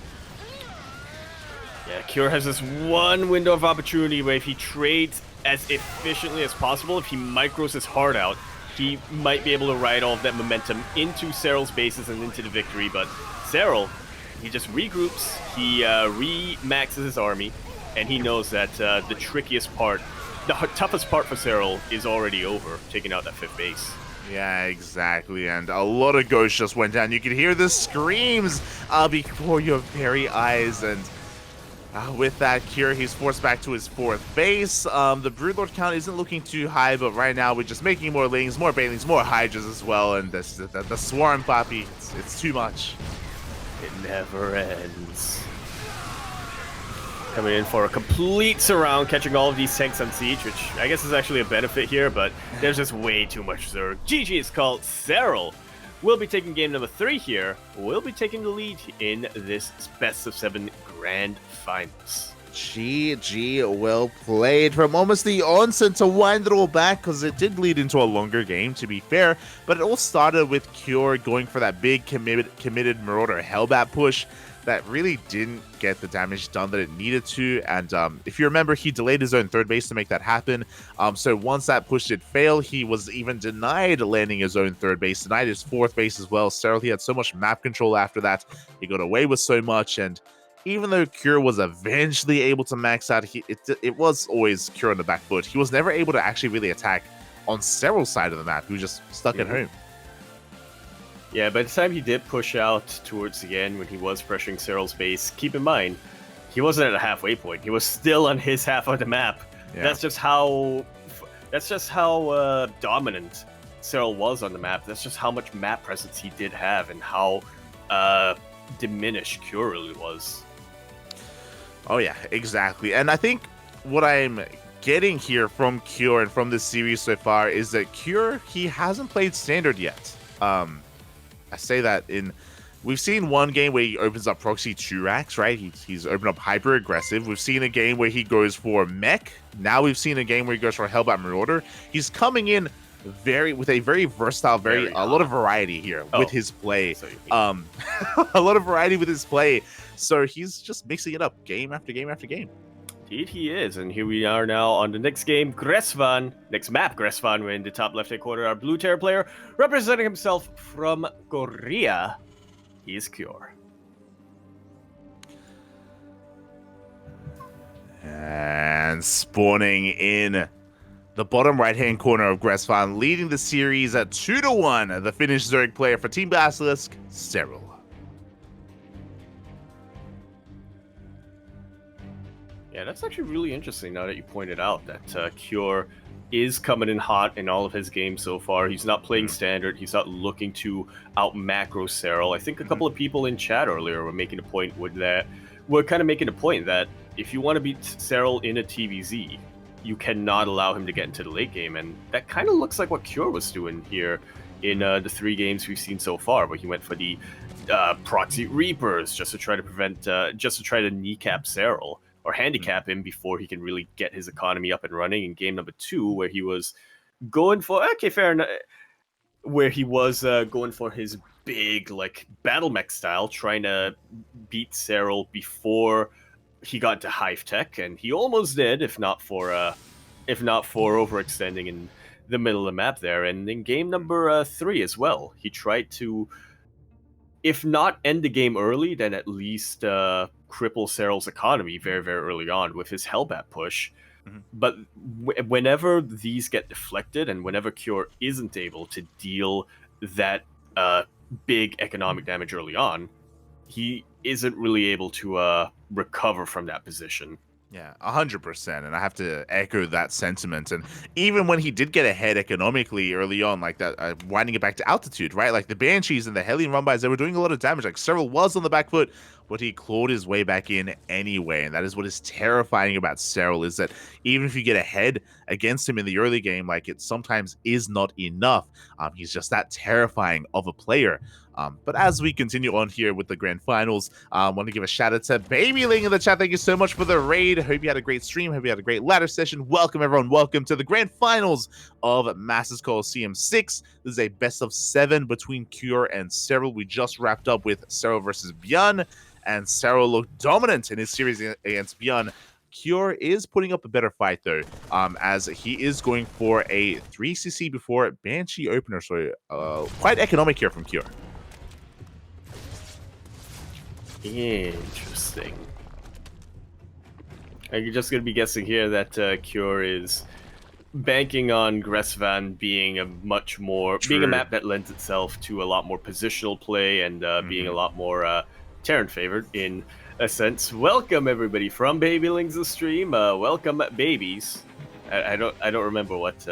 Cure has this one window of opportunity where if he trades as efficiently as possible, if he micros his heart out, he might be able to ride all of that momentum into Serral's bases and into the victory, but Serral, he just regroups, he re-maxes his army, and he knows that the trickiest part, the toughest part for Serral is already over, taking out that 5th base. Yeah, exactly, and a lot of Ghosts just went down. You can hear the screams before your very eyes, and with that, Cure, he's forced back to his 4th base. The Brood Lord count isn't looking too high, but right now we're just making more Lings, more Banelings, more Hydras as well, and the Swarm, Poppy, it's too much. It never ends. Coming in for a complete surround, catching all of these tanks on siege, which I guess is actually a benefit here, but there's just way too much Zerg. GG is called. Serral will be taking game number 3 here. Will be taking the lead in this best of 7 grand finals. GG, well played. From almost the onset to wind it all back, because it did lead into a longer game, to be fair, but it all started with Cure going for that big committed Marauder Hellbat push that really didn't get the damage done that it needed to, and if you remember, he delayed his own third base to make that happen, so once that push did fail, he was even denied landing his own third base, denied his fourth base as well. Serral, he had so much map control after that, he got away with so much, and even though Cure was eventually able to max out, it was always Cure on the back foot. He was never able to actually really attack on Serral's side of the map. He was just stuck at home. Yeah, by the time he did push out towards the end, when he was pressuring Serral's base, keep in mind, he wasn't at a halfway point. He was still on his half of the map. Yeah. That's just how dominant Serral was on the map. That's just how much map presence he did have, and how diminished Cure really was. Oh yeah, exactly. And I think what I'm getting here from Cure and from this series so far is that Cure, he hasn't played Standard yet. I say that we've seen one game where he opens up Proxy 2 racks, right? He's opened up Hyper Aggressive. We've seen a game where he goes for Mech. Now we've seen a game where he goes for Hellbat Marauder. He's coming in with a very versatile, a lot of variety here with his play. A lot of variety with his play. So he's just mixing it up game after game after game. Indeed he is, and here we are now on the next game, next map, Gressvan. We're in the top left-hand corner, our Blue Terror player, representing himself from Korea, he is Cure. And spawning in the bottom right-hand corner of Gressvan, leading the series at 2-1, the Finnish Zerg player for Team Basilisk, Serral. Yeah, that's actually really interesting now that you pointed out that Cure is coming in hot in all of his games so far. He's not playing Standard. He's not looking to out-macro Serral. I think a couple of people in chat earlier were making a point with that. We're kind of making a point that if you want to beat Serral in a TVZ, you cannot allow him to get into the late game, and that kind of looks like what Cure was doing here in the 3 games we've seen so far, where he went for the Proxy Reapers just to try to kneecap Serral, or handicap him before he can really get his economy up and running. In game number 2, where he was going for going for his big battle mech style, trying to beat Serral before he got to Hive Tech, and he almost did, if not for overextending in the middle of the map there. And in game number 3 as well, he tried to, if not end the game early, then at least cripple Serral's economy very, very early on with his Hellbat push. But whenever these get deflected, and whenever Cure isn't able to deal that big economic damage early on, he isn't really able to recover from that position. Yeah, 100%, and I have to echo that sentiment. And even when he did get ahead economically early on, like that, winding it back to altitude, right? Like the Banshees and the Hellion Rumbys, they were doing a lot of damage. Like Serral was on the back foot, but he clawed his way back in anyway. And that is what is terrifying about Serral, is that even if you get ahead against him in the early game, like it sometimes is not enough. He's just that terrifying of a player. But as we continue on here with the grand finals, I want to give a shout out to Babyling in the chat. Thank you so much for the raid. Hope you had a great stream. Hope you had a great ladder session. Welcome, everyone. Welcome to the grand finals of Masters Coliseum 6. This is a best of 7 between Cure and Serral. We just wrapped up with Serral versus Bjorn, and Serral looked dominant in his series against Bjorn. Cure is putting up a better fight, though, as he is going for a 3cc before Banshee opener. So quite economic here from Cure. Interesting. I'm just going to be guessing here that Cure is banking on Gressvan being a map that lends itself to a lot more positional play, and being a lot more Terran favored in a sense. Welcome everybody from Babyling's stream. Welcome babies. I don't remember what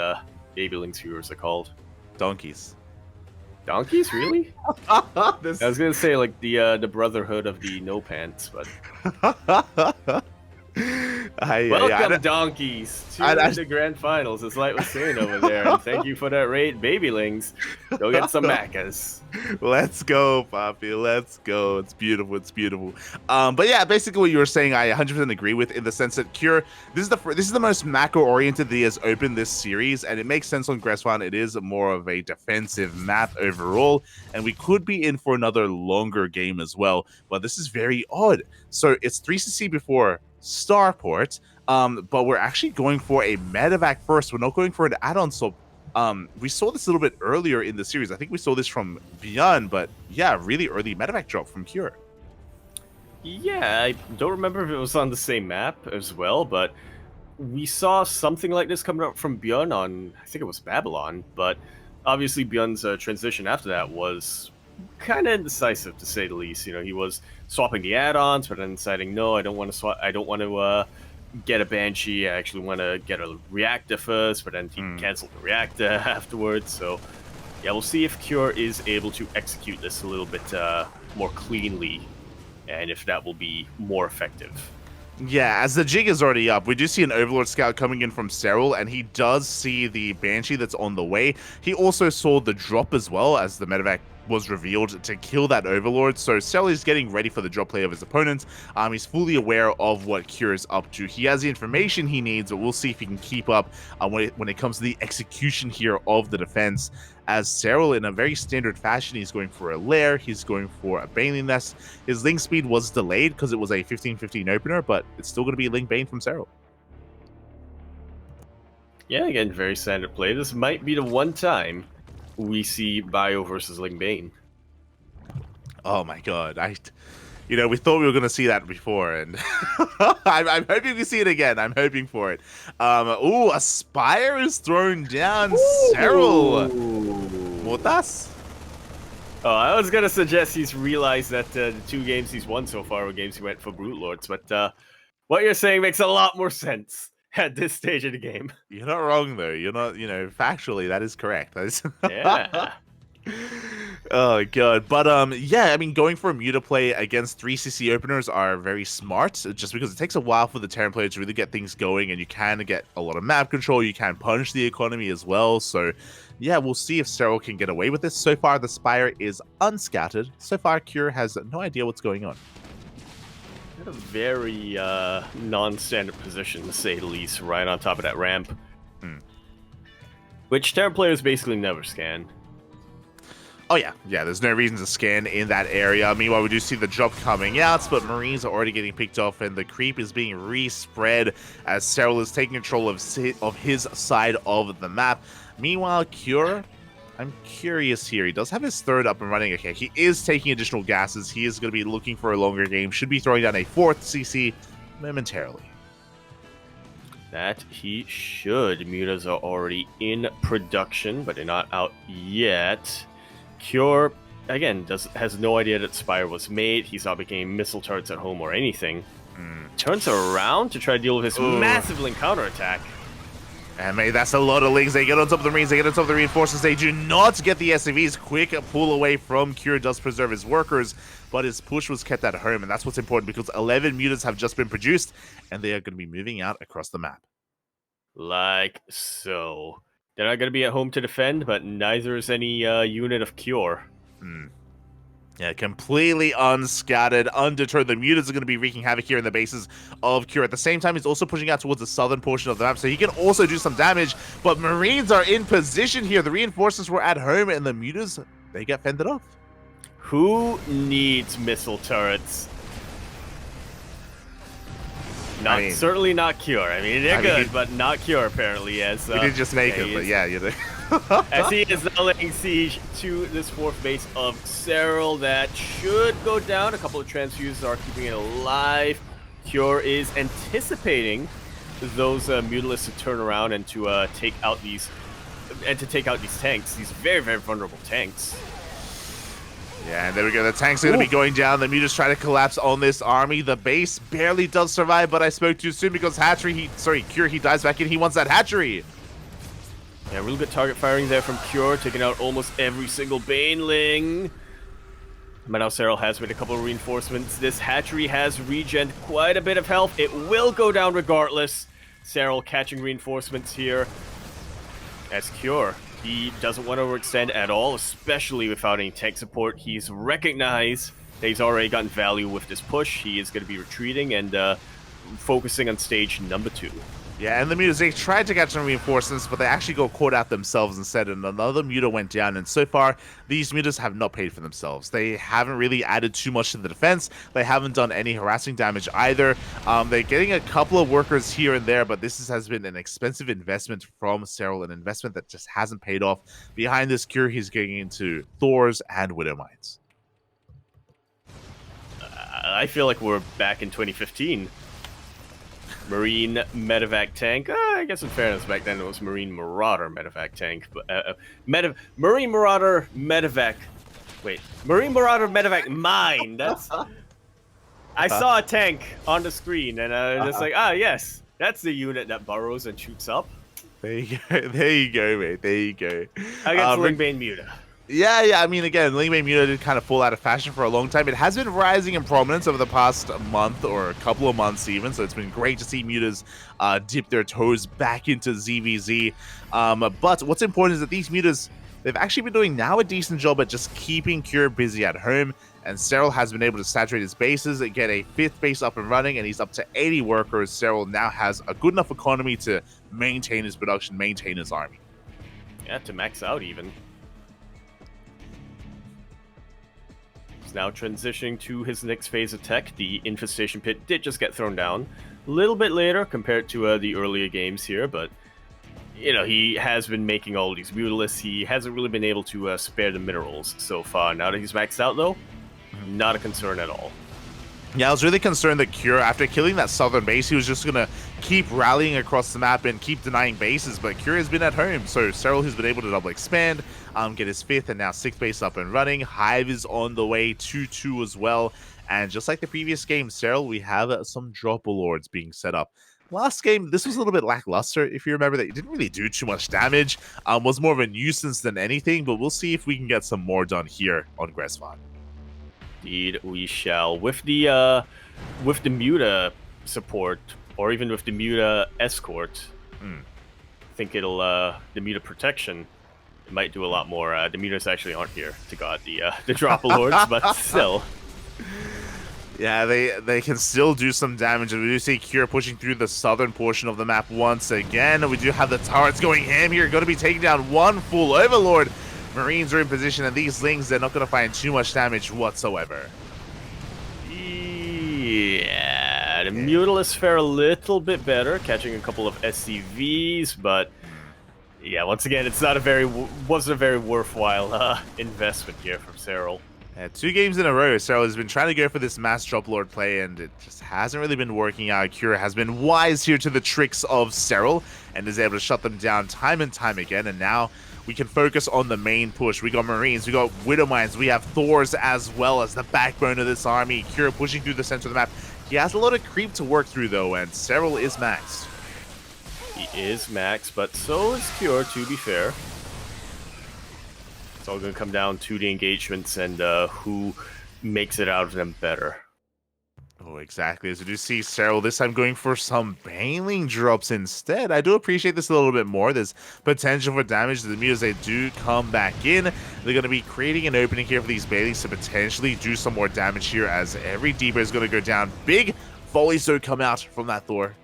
Babyling's viewers are called. Donkeys. Donkeys, really? I was gonna say like the Brotherhood of the No Pants, but Welcome, donkeys, to the grand finals, as Light was saying over there. And thank you for that raid, babylings. Go get some macas. Let's go, Poppy. Let's go. It's beautiful. It's beautiful. But yeah, basically what you were saying, I 100% agree with, in the sense that Cure, this is the most macro-oriented that he has opened this series, and it makes sense on Gresswan. It is more of a defensive map overall, and we could be in for another longer game as well. But this is very odd. So it's 3cc before Starport, but we're actually going for a medevac first. We're not going for an add-on. So we saw this a little bit earlier in the series. I think we saw this from Beyond, but yeah, really early medevac drop from Cure. Yeah, I don't remember if it was on the same map as well, but we saw something like this coming up from Beyond on, I think it was Babylon, but obviously Beyond's transition after that was kind of indecisive, to say the least. You know, he was swapping the add-ons, but then deciding, no, I don't want to swap. I don't want to get a Banshee. I actually want to get a reactor first, but then he canceled the reactor afterwards. So yeah, we'll see if Cure is able to execute this a little bit more cleanly, and if that will be more effective. Yeah, as the jig is already up, we do see an Overlord Scout coming in from Serral, and he does see the Banshee that's on the way. He also saw the drop as well, as the medevac was revealed to kill that Overlord. So Serral is getting ready for the drop play of his opponent. He's fully aware of what Cure is up to. He has the information he needs, but we'll see if he can keep up when it comes to the execution here of the defense. As Serral, in a very standard fashion, he's going for a lair, he's going for a Baneling Nest. His link speed was delayed because it was a 15-15 opener, but it's still going to be Link Bane from Serral. Yeah, again, very standard play. This might be the one time we see Bio versus Ling Bane. Oh my god, we thought we were going to see that before, and I'm hoping we see it again. I'm hoping for it. Ooh, a Spire is thrown down. Serral. Motas? Oh, I was going to suggest he's realized that the 2 games he's won so far were games he went for Brute Lords, but what you're saying makes a lot more sense at this stage of the game. You're not wrong, though. You're not, factually, that is correct. Yeah. Oh god, but yeah, I mean, going for a Muta play against 3cc openers are very smart, just because it takes a while for the Terran player to really get things going, and you can get a lot of map control, you can punch the economy as well. So yeah, we'll see if Serral can get away with this. So far, the Spire is unscattered. So far, Cure has no idea what's going on. A very non-standard position, to say the least, right on top of that ramp. Which Terran players basically never scan. Oh yeah, there's no reason to scan in that area. Meanwhile, we do see the drop coming out, but Marines are already getting picked off, and the creep is being respread as Serral is taking control of his side of the map. Meanwhile, Cure, I'm curious here. He does have his third up and running. Okay, he is taking additional gases. He is going to be looking for a longer game. Should be throwing down a 4th CC momentarily. That he should. Mutas are already in production, but they're not out yet. Cure, again, has no idea that Spire was made. He's not making missile turrets at home or anything. Turns around to try to deal with his massive link counterattack. And mate, that's a lot of links. They get on top of the Marines, they get on top of the reinforcements. They do not get the SCVs. Quick pull away from Cure does preserve his workers, but his push was kept at home, and that's what's important, because 11 mutants have just been produced, and they are going to be moving out across the map. Like so. They're not going to be at home to defend, but neither is any unit of Cure. Yeah, completely unscattered, undeterred. The mutants are going to be wreaking havoc here in the bases of Cure. At the same time, he's also pushing out towards the southern portion of the map, so he can also do some damage. But Marines are in position here. The reinforcements were at home, and the mutants, they get fended off. Who needs missile turrets? Certainly not Cure. I mean, they're good, but not Cure, apparently. As he did just make it, but yeah, you know. As he is now laying siege to this 4th base of Serral, that should go down. A couple of transfuses are keeping it alive. Cure is anticipating those Mutalisks to turn around and to take out these tanks. These very, very vulnerable tanks. Yeah, and there we go. The tanks are going to be going down. The mutants try to collapse on this army. The base barely does survive, but I spoke too soon because Cure, he dives back in. He wants that hatchery. Yeah, real good target firing there from Cure, taking out almost every single Baneling. But now Serral has made a couple of reinforcements. This hatchery has regen quite a bit of health. It will go down regardless. Serral catching reinforcements here. As Cure, he doesn't want to overextend at all, especially without any tank support. He's recognized that he's already gotten value with this push. He is going to be retreating and focusing on stage number 2. Yeah, and the mutas, they tried to catch some reinforcements, but they actually got caught out themselves instead, and another muta went down, and so far, these mutas have not paid for themselves. They haven't really added too much to the defense. They haven't done any harassing damage either. They're getting a couple of workers here and there, but this has been an expensive investment from Serral, an investment that just hasn't paid off. Behind this Cure, he's getting into Thors and Widowmines. I feel like we're back in 2015. Marine medevac tank. I guess in fairness, back then it was Marine Marauder medevac tank. But Marine Marauder medevac. Wait, Marine Marauder medevac mine. That's. I saw a tank on the screen, and I was just like, yes, that's the unit that burrows and shoots up. There you go. There you go, mate. There you go. Against Lingbane Muta. Yeah. I mean, again, Lingbane Muta did kind of fall out of fashion for a long time. It has been rising in prominence over the past month or a couple of months even, so it's been great to see mutas dip their toes back into ZvZ. But what's important is that these mutas, they've actually been doing now a decent job at just keeping Cure busy at home, and Serral has been able to saturate his bases and get a 5th base up and running, and he's up to 80 workers. Serral now has a good enough economy to maintain his production, maintain his army. Yeah, to max out even. Now transitioning to his next phase of tech. The infestation pit did just get thrown down a little bit later compared to the earlier games here, but you know, he has been making all these mutalisks. He hasn't really been able to spare the minerals so far. Now that he's maxed out though, not a concern at all. Yeah, I was really concerned that Cure, after killing that southern base, he was just going to keep rallying across the map and keep denying bases, but Cure has been at home, so Serral has been able to double expand, get his 5th and now 6th base up and running. Hive is on the way, 2-2 as well, and just like the previous game, Serral, we have some dropper lords being set up. Last game, this was a little bit lackluster, if you remember that. It didn't really do too much damage, was more of a nuisance than anything, but we'll see if we can get some more done here on Gresvan. Indeed, we shall. With the Muta support, or even with the Muta escort, I think it'll the Muta protection. It might do a lot more. The Mutas actually aren't here to guard the Dropper Lords, but still. Yeah, they can still do some damage, and we do see Cure pushing through the southern portion of the map once again. We do have the turrets going ham here, going to be taking down one full Overlord. Marines are in position, and these Lings, they're not going to find too much damage whatsoever. Yeah, the Mutalisks fare a little bit better, catching a couple of SCVs, but yeah, once again, wasn't a very worthwhile investment here from Serral. Yeah, 2 games in a row, Serral has been trying to go for this mass drop lord play, and it just hasn't really been working out. Cure has been wise here to the tricks of Serral, and is able to shut them down time and time again, and now we can focus on the main push. We got Marines, we got Widowmines, we have Thors as well as the backbone of this army. Cure pushing through the center of the map. He has a lot of creep to work through though, and Serral is maxed. He is maxed, but so is Cure, to be fair. It's all going to come down to the engagements and who makes it out of them better. Oh, exactly. As we do see Serral this time going for some Baneling drops instead. I do appreciate this a little bit more. There's potential for damage to the mutas. They do come back in. They're going to be creating an opening here for these Banelings to potentially do some more damage here, as every depot is going to go down. Big volley so come out from that Thor.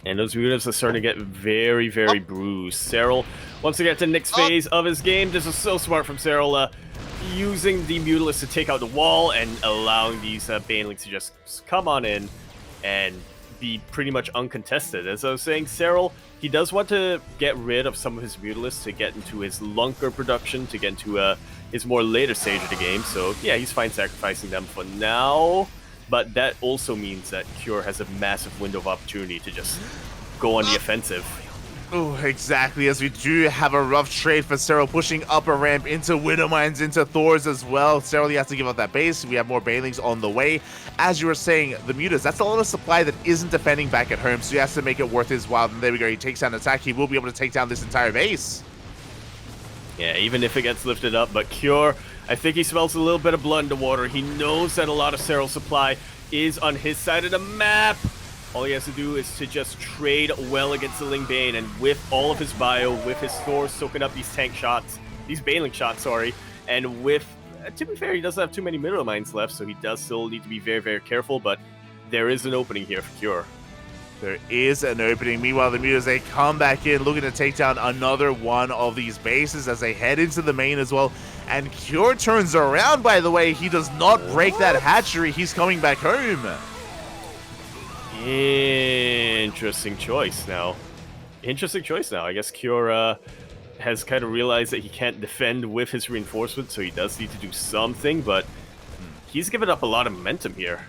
And those mutas are starting to get very, very bruised. Serral wants to get to the next phase of his game. This is so smart from Serral, using the Mutalisks to take out the wall and allowing these Banelings to just come on in and be pretty much uncontested. As I was saying, Serral, he does want to get rid of some of his Mutalisks to get into his Lunker production, to get into his more later stage of the game. So yeah, he's fine sacrificing them for now. But that also means that Cure has a massive window of opportunity to just go on the offensive. Oh, exactly, as we do have a rough trade for Serral, pushing up a ramp into Widowmines, into Thors as well. Serral, he has to give up that base. We have more Banelings on the way. As you were saying, the mutas, that's a lot of supply that isn't defending back at home, so he has to make it worth his while. And there we go, he takes down an attack. He will be able to take down this entire base. Yeah, even if it gets lifted up, but Cure, I think he smells a little bit of blood in the water. He knows that a lot of Serral supply is on his side of the map. All he has to do is to just trade well against the Ling Bane, and with all of his bio, with his Thor soaking up these tank shots, these Baneling shots, sorry, and with, to be fair, he doesn't have too many mineral mines left, so he does still need to be very, very careful, but there is an opening here for Cure. There is an opening. Meanwhile, the Mutas, they come back in looking to take down another one of these bases as they head into the main as well. And Cure turns around, by the way. He does not break that hatchery. He's coming back home. Interesting choice now. I guess Cure has kind of realized that he can't defend with his reinforcement, so he does need to do something, but he's given up a lot of momentum here.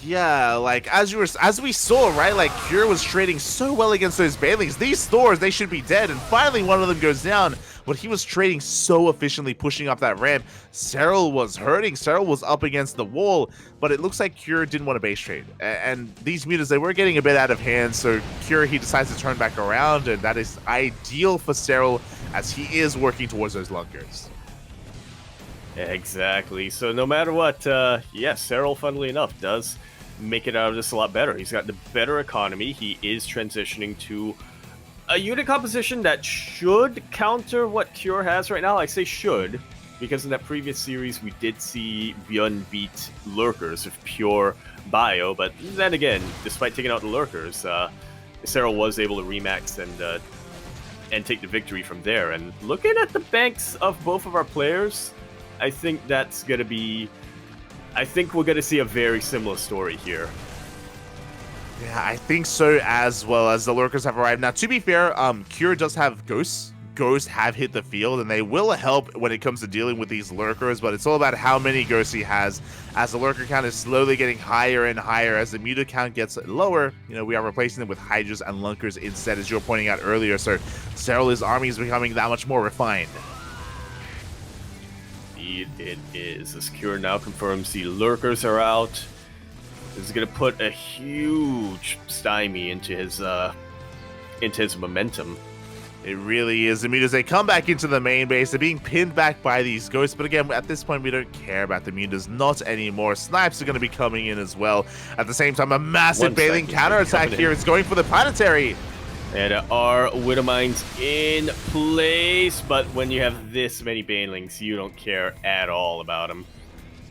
Yeah, like, as we saw, right, like, Cure was trading so well against those Banelings. These Thors, they should be dead, and finally one of them goes down, but he was trading so efficiently, pushing up that ramp. Serral was hurting. Serral was up against the wall, but it looks like Cure didn't want to base trade. And these Mutas, they were getting a bit out of hand, so Cure, he decides to turn back around, and that is ideal for Serral as he is working towards those Lunkers. Exactly. So no matter what, Serral, funnily enough, does make it out of this a lot better. He's got the better economy. He is transitioning to a unit composition that should counter what Cure has right now. I say should, because in that previous series we did see Bjorn beat Lurkers with pure bio, but then again, despite taking out the Lurkers, Serral was able to remax and take the victory from there. And looking at the banks of both of our players, I think that's going to be... I think we're going to see a very similar story here. Yeah, I think so as well, as the Lurkers have arrived. Now, to be fair, Cure does have Ghosts. Ghosts have hit the field, and they will help when it comes to dealing with these Lurkers, but it's all about how many Ghosts he has. As the Lurker count is slowly getting higher and higher, as the Muta count gets lower, you know, we are replacing them with Hydras and Lunkers instead, as you were pointing out earlier, so Serral's army is becoming that much more refined. It is. As Cure now confirms the Lurkers are out. This is going to put a huge stymie into his momentum. It really is. The Mutas, they come back into the main base. They're being pinned back by these Ghosts, but again, at this point, we don't care about the Mutas. Not anymore. Snipes are going to be coming in as well. At the same time, a massive Baneling counterattack here. It's going for the Planetary. And our Widow Mines in place, but when you have this many Banelings, you don't care at all about them.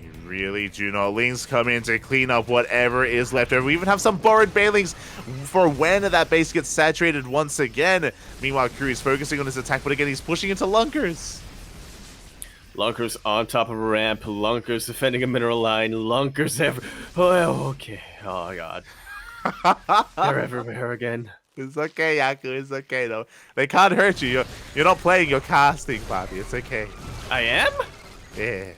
You really do not. Lings come in to clean up whatever is left over. We even have some borrowed Banelings for when that base gets saturated once again. Meanwhile, Cure is focusing on his attack, but again, he's pushing into Lunkers. Lunkers on top of a ramp, Lunkers defending a mineral line, Lunkers Oh, okay. Oh, God. They're everywhere again. It's okay, Yaku. It's okay, though. They can't hurt you. You're not playing. You're casting, Poppy. It's okay. I am? Yeah.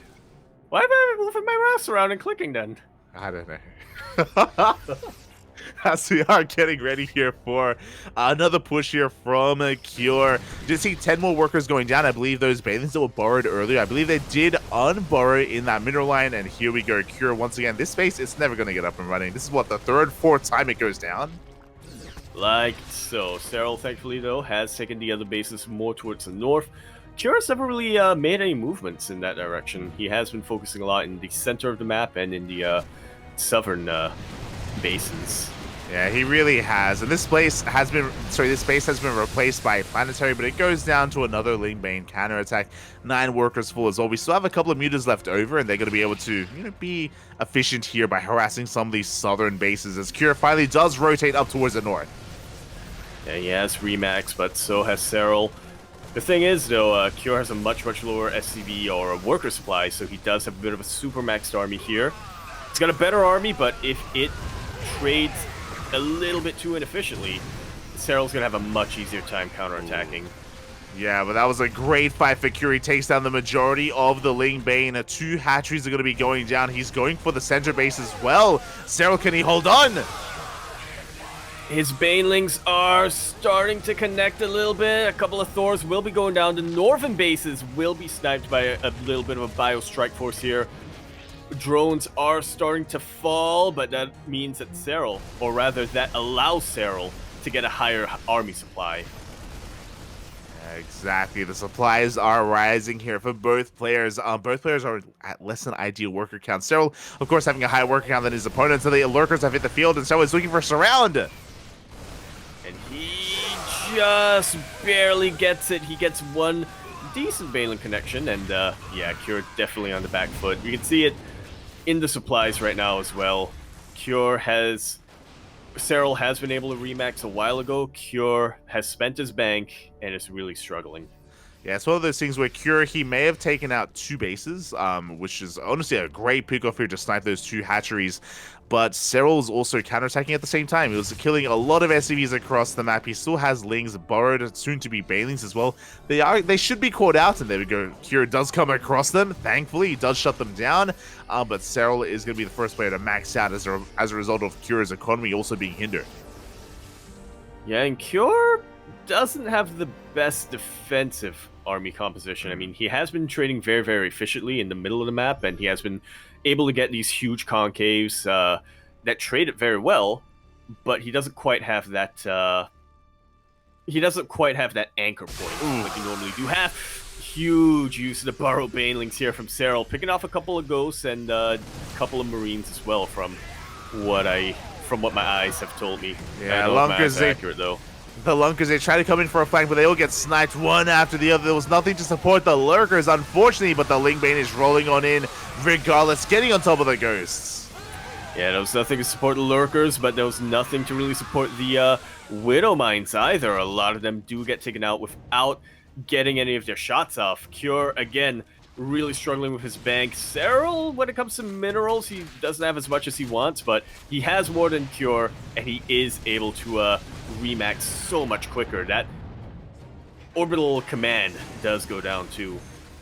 Why am I moving my mouse around and clicking then? I don't know. As we are getting ready here for another push here from Cure. Did see 10 more workers going down. I believe those Banelings that were borrowed earlier, I believe they did unborrow in that mineral line. And here we go. Cure once again. This base, it's never going to get up and running. This is what, the third, fourth time it goes down? Like so. Serral, thankfully, though, has taken the other bases more towards the north. Cure has never really made any movements in that direction. He has been focusing a lot in the center of the map and in the southern basins. Yeah, he really has. And this base has been replaced by Planetary, but it goes down to another Ling Bane counterattack. 9 workers full as well. We still have a couple of Mutas left over, and they're going to be able to, you know, be efficient here by harassing some of these southern bases as Cure finally does rotate up towards the north. Yeah, he has Remax, but so has Serral. The thing is, though, Cure has a much lower SCV or a worker supply, so he does have a bit of a super maxed army here. He's got a better army, but if it trades a little bit too inefficiently, Serral's gonna have a much easier time counterattacking. Yeah, but that was a great fight for Cure. He takes down the majority of the Ling Bane. 2 hatcheries are going to be going down. He's going for the center base as well. Serral, can he hold on? His Banelings are starting to connect a little bit. A couple of Thors will be going down. The northern bases will be sniped by a little bit of a bio strike force here. Drones are starting to fall, but that means that Serral, or rather that allows Serral to get a higher army supply. Exactly. The supplies are rising here for both players. Both players are at less than ideal worker count. Serral, of course, having a higher worker count than his opponent, so the lurkers have hit the field, and Serral is looking for surround. And he just barely gets it. He gets one decent Balin connection, and yeah, Cure definitely on the back foot. You can see it in the supplies right now as well. Serral has been able to remax a while ago. Cure has spent his bank and is really struggling. Yeah, it's one of those things where Cure, he may have taken out 2 bases, which is honestly a great pick-off here to snipe those 2 hatcheries. But Serral's also counterattacking at the same time. He was killing a lot of SCVs across the map. He still has Lings, Burrowed, soon-to-be Balings as well. They should be caught out, and there we go. Cure does come across them. Thankfully, he does shut them down. But Serral is going to be the first player to max out as a result of Cure's economy also being hindered. Yeah, and Cure doesn't have the best defensive army composition. I mean, he has been trading very, very efficiently in the middle of the map, and he has been able to get these huge concaves that trade it very well, but he doesn't quite have that anchor point like you normally do have. Huge use of the borrowed banelings here from Serral, picking off a couple of ghosts and a couple of marines as well from what my eyes have told me. Yeah, Lunkers accurate though. The Lunkers, they try to come in for a flank, but they all get sniped one after the other. There was nothing to support the Lurkers, unfortunately, but the Lingbane is rolling on in regardless, getting on top of the Ghosts. Yeah, there was nothing to support the Lurkers, but there was nothing to really support the Widow Mines either. A lot of them do get taken out without getting any of their shots off. Cure, again, really struggling with his bank. Serral, when it comes to minerals, he doesn't have as much as he wants, but he has more than Cure, and he is able to remax so much quicker. That orbital command does go down too.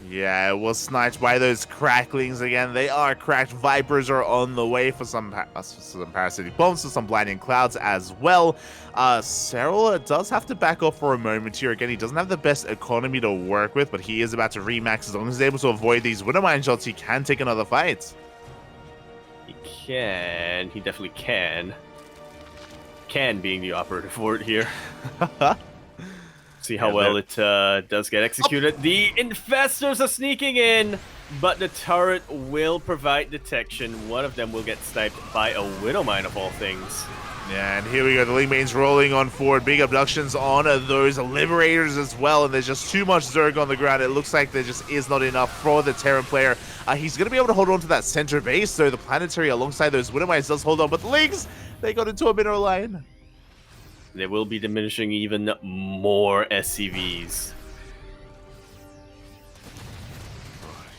Yeah, it was sniped by those cracklings again. They are cracked. Vipers are on the way for some parasitic bombs, for some blinding clouds as well. Serral does have to back off for a moment here. Again, he doesn't have the best economy to work with, but he is about to remax. As long as he's able to avoid these Widowmine shots, he can take another fight. He can. He definitely can. Can being the operative word here. See how well it does get executed. The infestors are sneaking in, but the turret will provide detection. One of them will get sniped by a Widowmine of all things. Yeah, and here we go. The Lingbane's rolling on forward. Big abductions on those Liberators as well, and there's just too much Zerg on the ground. It looks like there just is not enough for the Terran player. He's going to be able to hold on to that center base, so the Planetary alongside those Widowmines does hold on, but the Lings, they got into a mineral line. They will be diminishing even more SCVs.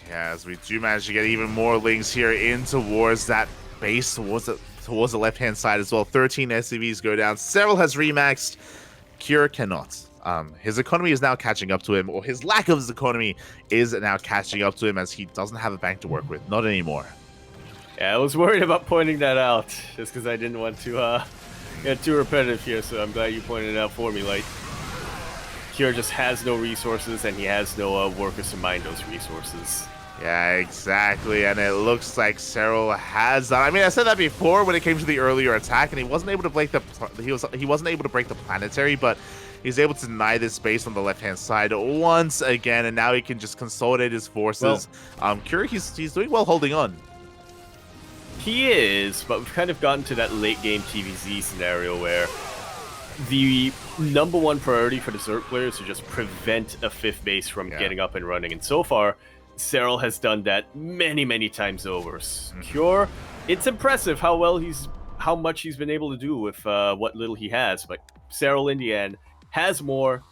Yeah, as we do manage to get even more Lings here in towards that base, towards the left-hand side as well. 13 SCVs go down. Serral has remaxed. Cure cannot. His economy is now catching up to him, or his lack of his economy is now catching up to him as he doesn't have a bank to work with. Not anymore. Yeah, I was worried about pointing that out, just because I didn't want to get too repetitive here, so I'm glad you pointed it out for me, Light. Cure just has no resources, and he has no workers to mine those resources. Yeah, exactly, and it looks like Serral has that. I mean, I said that before when it came to the earlier attack, and he wasn't able to break the planetary, but he's able to deny this space on the left-hand side once again, and now he can just consolidate his forces. Cure, he's doing well holding on. He is, but we've kind of gotten to that late-game TVZ scenario where the number one priority for the Zerg players is to just prevent a fifth base from getting up and running, and so far, Serral has done that many, many times over. Cure, it's impressive how much he's been able to do with what little he has, but Serral in the end has more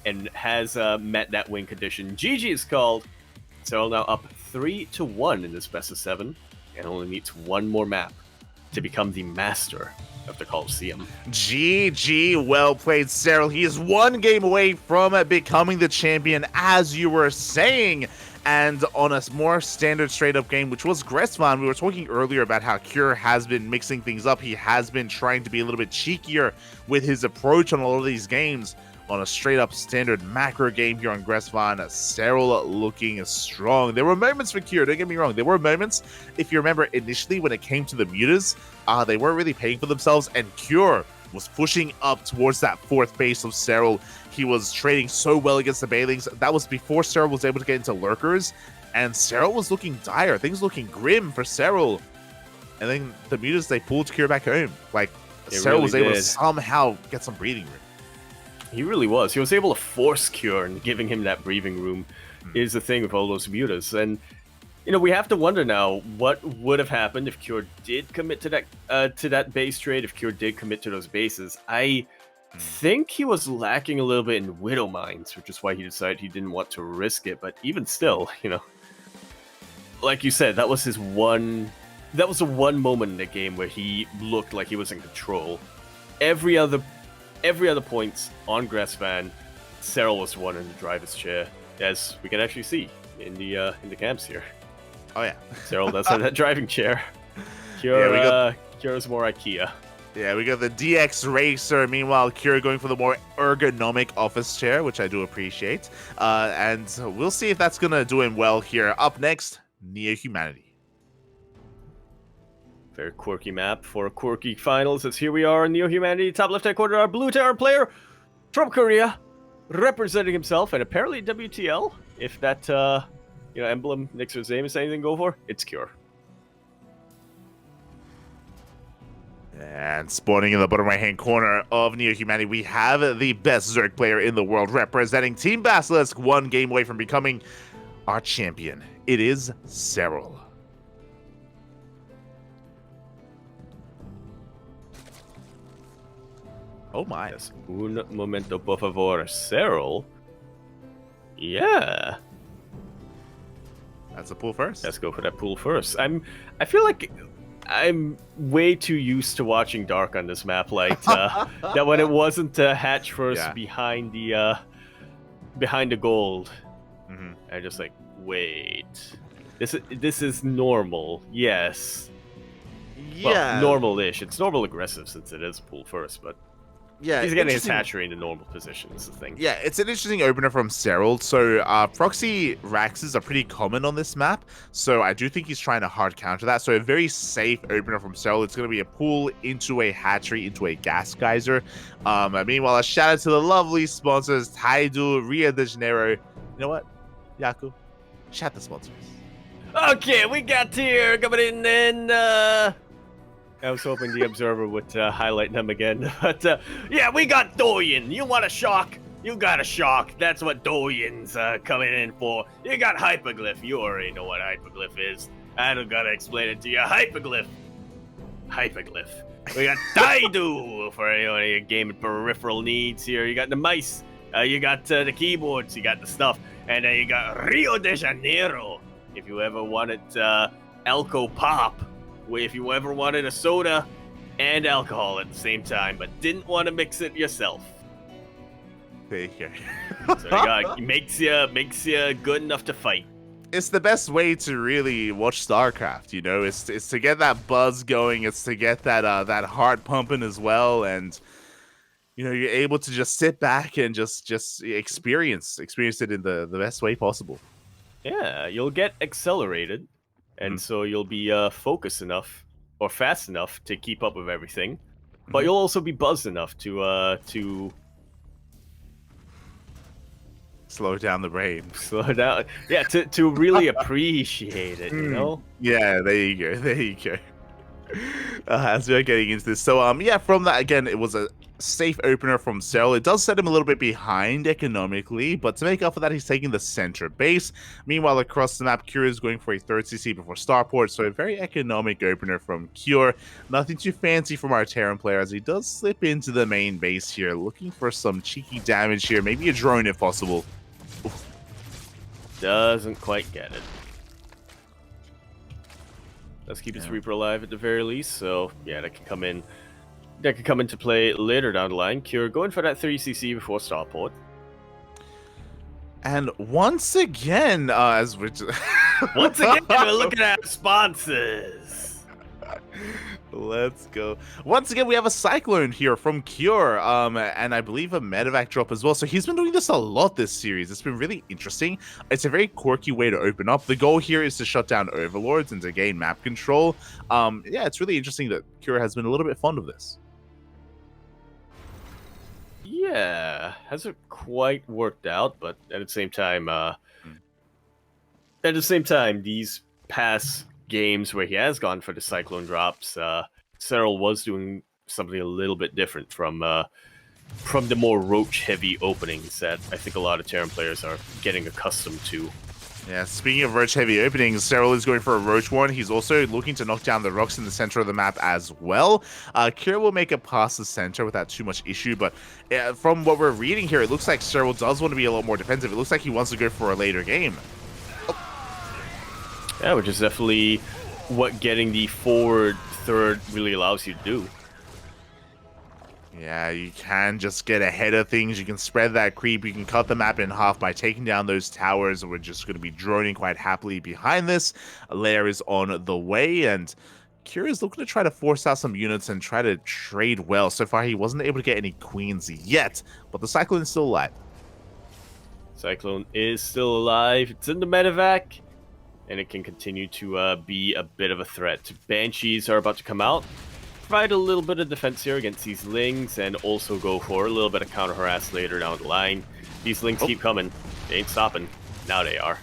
and has met that win condition. GG is called. Serral now up 3-1 in this best of 7 and only needs one more map to become the master of the Coliseum. GG, well played, Serral. He is one game away from becoming the champion, as you were saying. And on a more standard straight-up game, which was Gressvan, we were talking earlier about how Cure has been mixing things up. He has been trying to be a little bit cheekier with his approach on a lot of these games. On a straight-up standard macro game here on Gressvan, Serral looking strong. There were moments for Cure, don't get me wrong. There were moments, if you remember initially when it came to the mutas, they weren't really paying for themselves, and Cure was pushing up towards that fourth base of Serral. He was trading so well against the Bailings. That was before Serral was able to get into lurkers, and Serral was looking dire. Things looking grim for Serral. And then the mutas, they pulled Kira back home. Like, Serral was able to somehow get some breathing room. He really was. He was able to force Cure, and giving him that breathing room is the thing with all those mutas. And you know, we have to wonder now what would have happened if Cure did commit to that base trade, if Cure did commit to those bases. I think he was lacking a little bit in Widow Mines, which is why he decided he didn't want to risk it. But even still, you know, like you said, that was the one moment in the game where he looked like he was in control. Every other points on Grassvan, Serral was the one in the driver's chair, as we can actually see in the camps here. Oh yeah, Serral does have that driving chair. Kyora's more IKEA. Yeah, we got the DX Racer. Meanwhile, Kira going for the more ergonomic office chair, which I do appreciate. And we'll see if that's gonna do him well here. Up next, Neo Humanity. Very quirky map for quirky finals, as here we are in Neo Humanity. Top left-hand corner, our blue Terran player from Korea, representing himself, and apparently WTL, if that emblem next to his name is anything to go for, it's Cure. And spawning in the bottom right-hand corner of Neo Humanity, we have the best Zerg player in the world, representing Team Basilisk, one game away from becoming our champion. It is Serral. Oh my. Yes. Un momento, por favor. Serral? Yeah. That's a pull first. Let's go for that pull first. I feel like I'm way too used to watching Dark on this map, like that when it wasn't hatch first behind the gold. I'm just like, wait, this is normal, yes. Yeah, well, normal-ish. It's normal aggressive since it is pull first, but yeah, he's getting his hatch rate in normal position is the thing. Yeah, it's an interesting opener from Serral. So proxy Raxes are pretty common on this map, so I do think he's trying to hard counter that. So a very safe opener from Serral. It's going to be a pull into a hatchery, into a gas geyser. Meanwhile, a shout out to the lovely sponsors, Taidu, Rio de Janeiro. You know what, Yaku? Shout the sponsors. Okay, we got here coming in, and I was hoping the Observer would highlight them again, but yeah, we got Doyen. You want a shock? You got a shock. That's what Doyen's coming in for. You got Hyperglyph. You already know what Hyperglyph is. I don't gotta explain it to you. Hyperglyph. We got Taidu for your game and peripheral needs here. You got the mice. You got the keyboards. You got the stuff. And then you got Rio de Janeiro. If you ever wanted Elko Pop. If you ever wanted a soda and alcohol at the same time, but didn't want to mix it yourself. There you go. So you got, makes you good enough to fight. It's the best way to really watch StarCraft, you know? It's to get that buzz going, it's to get that heart pumping as well, and you know, you're able to just sit back and just experience it in the best way possible. Yeah, you'll get accelerated. And so you'll be focused enough or fast enough to keep up with everything, but you'll also be buzzed enough to slow down the brain. Slow down, yeah, to really appreciate it, you know. Yeah, there you go. As we're getting into this, so yeah, from that again, it was a safe opener from Serral. It does set him a little bit behind economically, but to make up for that, he's taking the center base. Meanwhile, across the map, Cure is going for a third CC before starport, so a very economic opener from Cure. Nothing too fancy from our Terran player, as he does slip into the main base here, looking for some cheeky damage here, maybe a drone if possible. Oof. Doesn't quite get it. Let's keep his Reaper alive at the very least, so yeah, that could come into play later down the line. Cure going for that 3cc before starport. And once again, as we're once again, we're looking at sponsors. Let's go. Once again, we have a Cyclone here from Cure, and I believe a Medevac drop as well. So he's been doing this a lot this series. It's been really interesting. It's a very quirky way to open up. The goal here is to shut down Overlords and to gain map control. Yeah, it's really interesting that Cure has been a little bit fond of this. Yeah, hasn't quite worked out, but at the same time, these past games where he has gone for the Cyclone drops, Serral was doing something a little bit different from the more roach-heavy openings that I think a lot of Terran players are getting accustomed to. Yeah, speaking of roach-heavy openings, Serral is going for a roach one. He's also looking to knock down the rocks in the center of the map as well. Kira will make it past the center without too much issue, but from what we're reading here, it looks like Serral does want to be a lot more defensive. It looks like he wants to go for a later game. Yeah, which is definitely what getting the forward third really allows you to do. Yeah, you can just get ahead of things. You can spread that creep. You can cut the map in half by taking down those towers. We're just going to be droning quite happily behind this. A layer is on the way, and Kira's looking to try to force out some units and try to trade well. So far, he wasn't able to get any queens yet, but the Cyclone is still alive. Cyclone is still alive. It's in the medevac, and it can continue to be a bit of a threat. Banshees are about to come out. Provide a little bit of defense here against these Lings, and also go for a little bit of counter harass later down the line. These Lings keep coming. They ain't stopping. Now they are.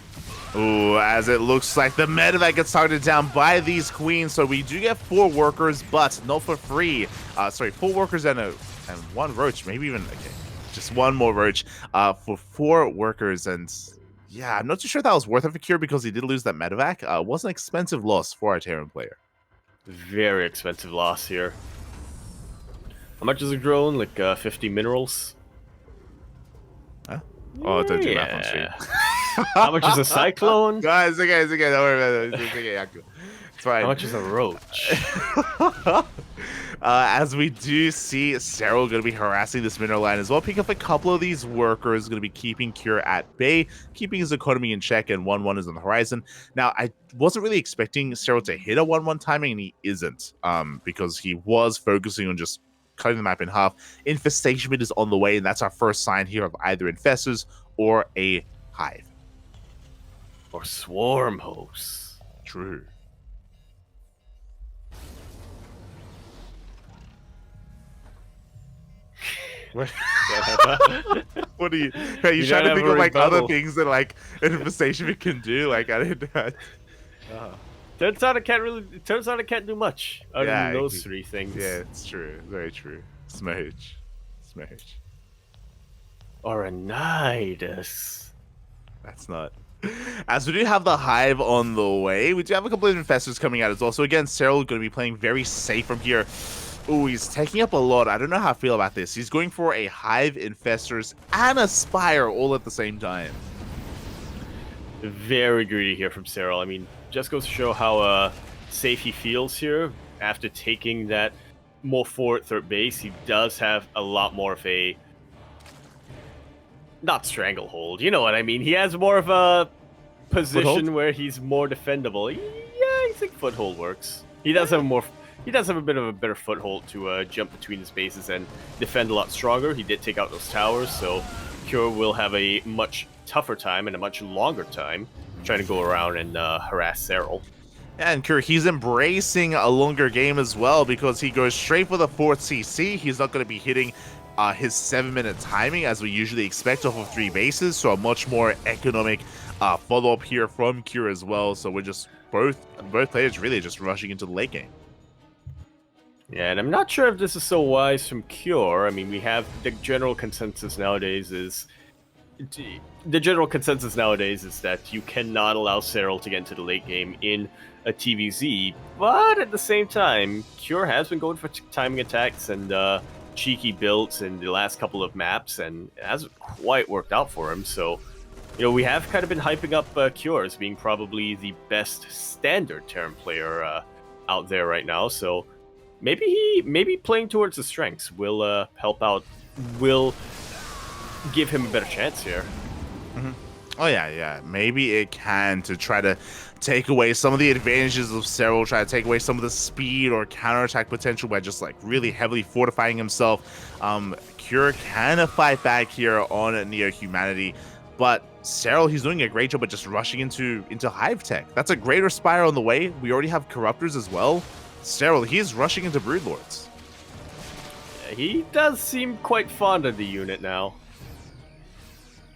Ooh, as it looks like the medevac gets targeted down by these queens, so we do get 4 workers, but not for free. Sorry, 4 workers and 1 roach, maybe even, okay, just 1 more roach for 4 workers, and yeah, I'm not too sure that was worth it for Cure because he did lose that medevac. It was an expensive loss for our Terran player. Very expensive loss here. How much is a drone? Like 50 minerals? Huh? Oh, don't do math on stream. How much is a cyclone? Guys, okay, it's okay. Don't worry about it. It's okay, Yaku. It's fine. How much is a roach? As we do see Serral going to be harassing this mineral line as well, picking up a couple of these workers, going to be keeping Cure at bay, keeping his economy in check, and 1-1 is on the horizon. Now, I wasn't really expecting Serral to hit a 1-1 timing, and he isn't, because he was focusing on just cutting the map in half. Infestation is on the way, and that's our first sign here of either infestors or a hive. Or swarm hosts. True. What? What are you trying to think of like other things that like an infestation can do? Like I didn't. Turns out it can't do much other than those 3 things. Yeah, it's true. Very true. Smooch. Or a Nidus. That's not. As we do have the hive on the way, we do have a couple of infestors coming out as well. So again, Serral going to be playing very safe from here. Oh, he's taking up a lot. I don't know how I feel about this. He's going for a hive, infestors, and a spire all at the same time. Very greedy here from Serral. I mean, just goes to show how safe he feels here. After taking that more forward third base, he does have a lot more of a... not stranglehold, you know what I mean. He has more of a position foothold? Where he's more defendable. Yeah, I think foothold works. He does have a bit of a better foothold to jump between the spaces and defend a lot stronger. He did take out those towers, so Cure will have a much tougher time and a much longer time trying to go around and harass Serral. And Cure, he's embracing a longer game as well because he goes straight for the 4th CC. He's not going to be hitting his 7-minute timing as we usually expect off of 3 bases, so a much more economic follow-up here from Cure as well. So we're just both players really just rushing into the late game. Yeah, and I'm not sure if this is so wise from Cure. I mean, we have the general consensus nowadays is that you cannot allow Serral to get into the late game in a TVZ, but at the same time, Cure has been going for timing attacks and cheeky builds in the last couple of maps, and it hasn't quite worked out for him. So, you know, we have kind of been hyping up Cure as being probably the best standard Terran player out there right now. So maybe playing towards his strengths will help out, will give him a better chance here. Mm-hmm. Oh yeah. Maybe it can, to try to take away some of the advantages of Serral, try to take away some of the speed or counterattack potential by just like really heavily fortifying himself. Cure can fight back here on Neo Humanity, but Serral, he's doing a great job of just rushing into Hive Tech. That's a greater Spire on the way. We already have Corruptors as well. Serral, he's rushing into Broodlords. He does seem quite fond of the unit now.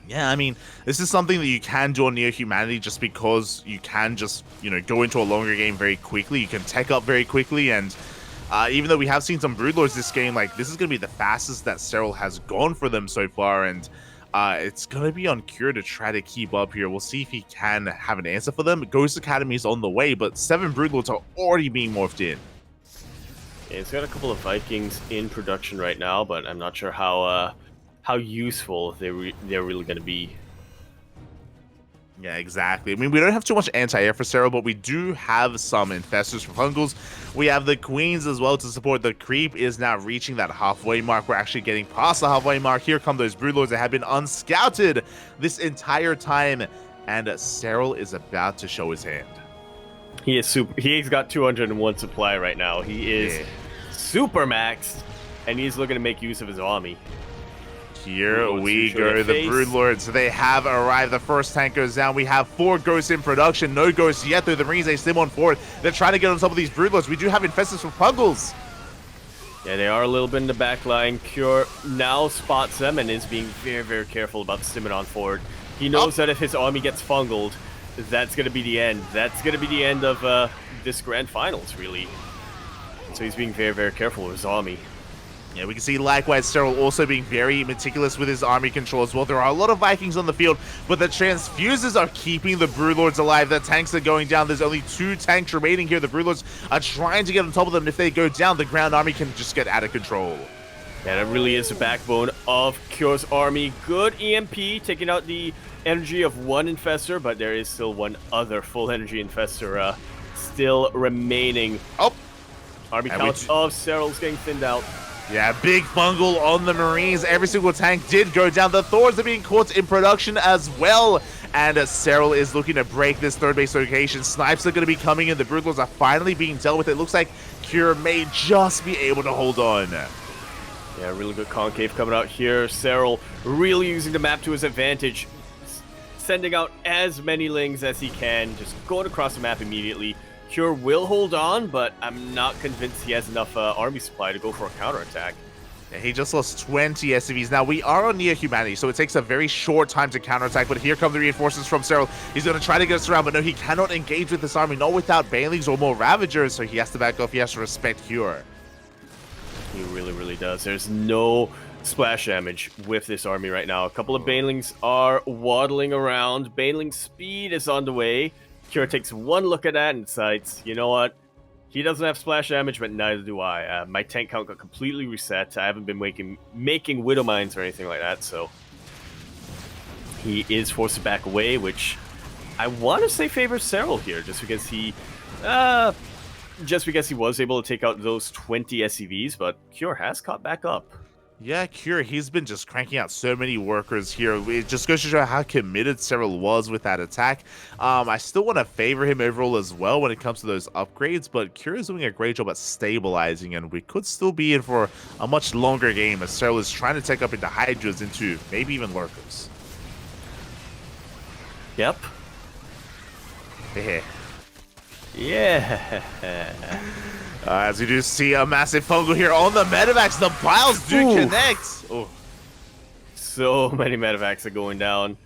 Yeah, I mean, this is something that you can do on Neo Humanity just because you can just, go into a longer game very quickly. You can tech up very quickly, and even though we have seen some Broodlords this game, like, this is going to be the fastest that Serral has gone for them so far, and it's going to be on Cure to try to keep up here. We'll see if he can have an answer for them. Ghost Academy is on the way, but 7 Broodlords are already being morphed in. Yeah, he's got a couple of Vikings in production right now, but I'm not sure how useful they're really going to be. Yeah, exactly. I mean, we don't have too much anti-air for Serral, but we do have some infestors for fungals. We have the queens as well to support. The creep is now reaching that halfway mark. We're actually getting past the halfway mark. Here come those broodlords that have been unscouted this entire time, and Serral is about to show his hand. He is super. He's got 201 supply right now. He is super maxed, and he's looking to make use of his army. Here we go, the Broodlords, they have arrived. The first tank goes down. We have 4 ghosts in production. No ghosts yet, though. The Marines, they stim on forward. They're trying to get on top of these Broodlords. We do have infestors for Puggles. Yeah, they are a little bit in the back line. Cure now spots them and is being very, very careful about stimming on forward. He knows that if his army gets fungled, that's going to be the end. That's going to be the end of this grand finals, really. So he's being very, very careful with his army. Yeah, we can see likewise Serral also being very meticulous with his army control as well. There are a lot of Vikings on the field, but the transfuses are keeping the Broodlords alive. The tanks are going down. There's only 2 tanks remaining here. The Broodlords are trying to get on top of them. If they go down, the ground army can just get out of control. Yeah, that really is the backbone of Cure's army. Good EMP, taking out the energy of 1 infestor, but there is still 1 other full energy infestor still remaining. Oh! Army count of Serral's getting thinned out. Yeah, big fungal on the Marines. Every single tank did go down. The Thors are being caught in production as well. And Serral is looking to break this third base location. Snipes are going to be coming in. The Broodlords are finally being dealt with. It looks like Cure may just be able to hold on. Yeah, really good concave coming out here. Serral really using the map to his advantage. Sending out as many lings as he can. Just going across the map immediately. Cure will hold on, but I'm not convinced he has enough army supply to go for a counterattack. Yeah, he just lost 20 SCVs. Now, we are on Neo Humanity, so it takes a very short time to counterattack, but here come the reinforcements from Serral. He's going to try to get us around, but no, he cannot engage with this army, not without Banelings or more Ravagers, so he has to back off. He has to respect Cure. He really, really does. There's no splash damage with this army right now. A couple of Banelings are waddling around. Baneling speed is on the way. Cure takes 1 look at that and decides, you know what? He doesn't have splash damage, but neither do I. My tank count got completely reset. I haven't been making Widow Mines or anything like that, so he is forced to back away, which I want to say favors Serral here, just because he was able to take out those 20 SCVs, but Cure has caught back up. Yeah, Cure, he's been just cranking out so many workers here. It just goes to show how committed Serral was with that attack. I still want to favor him overall as well when it comes to those upgrades, but Cure is doing a great job at stabilizing, and we could still be in for a much longer game as Serral is trying to take up into Hydras, into maybe even Lurkers. Yep. Yeah. As we do see a massive fungal here on the medevacs, the biles do connect. Oh. So many medevacs are going down.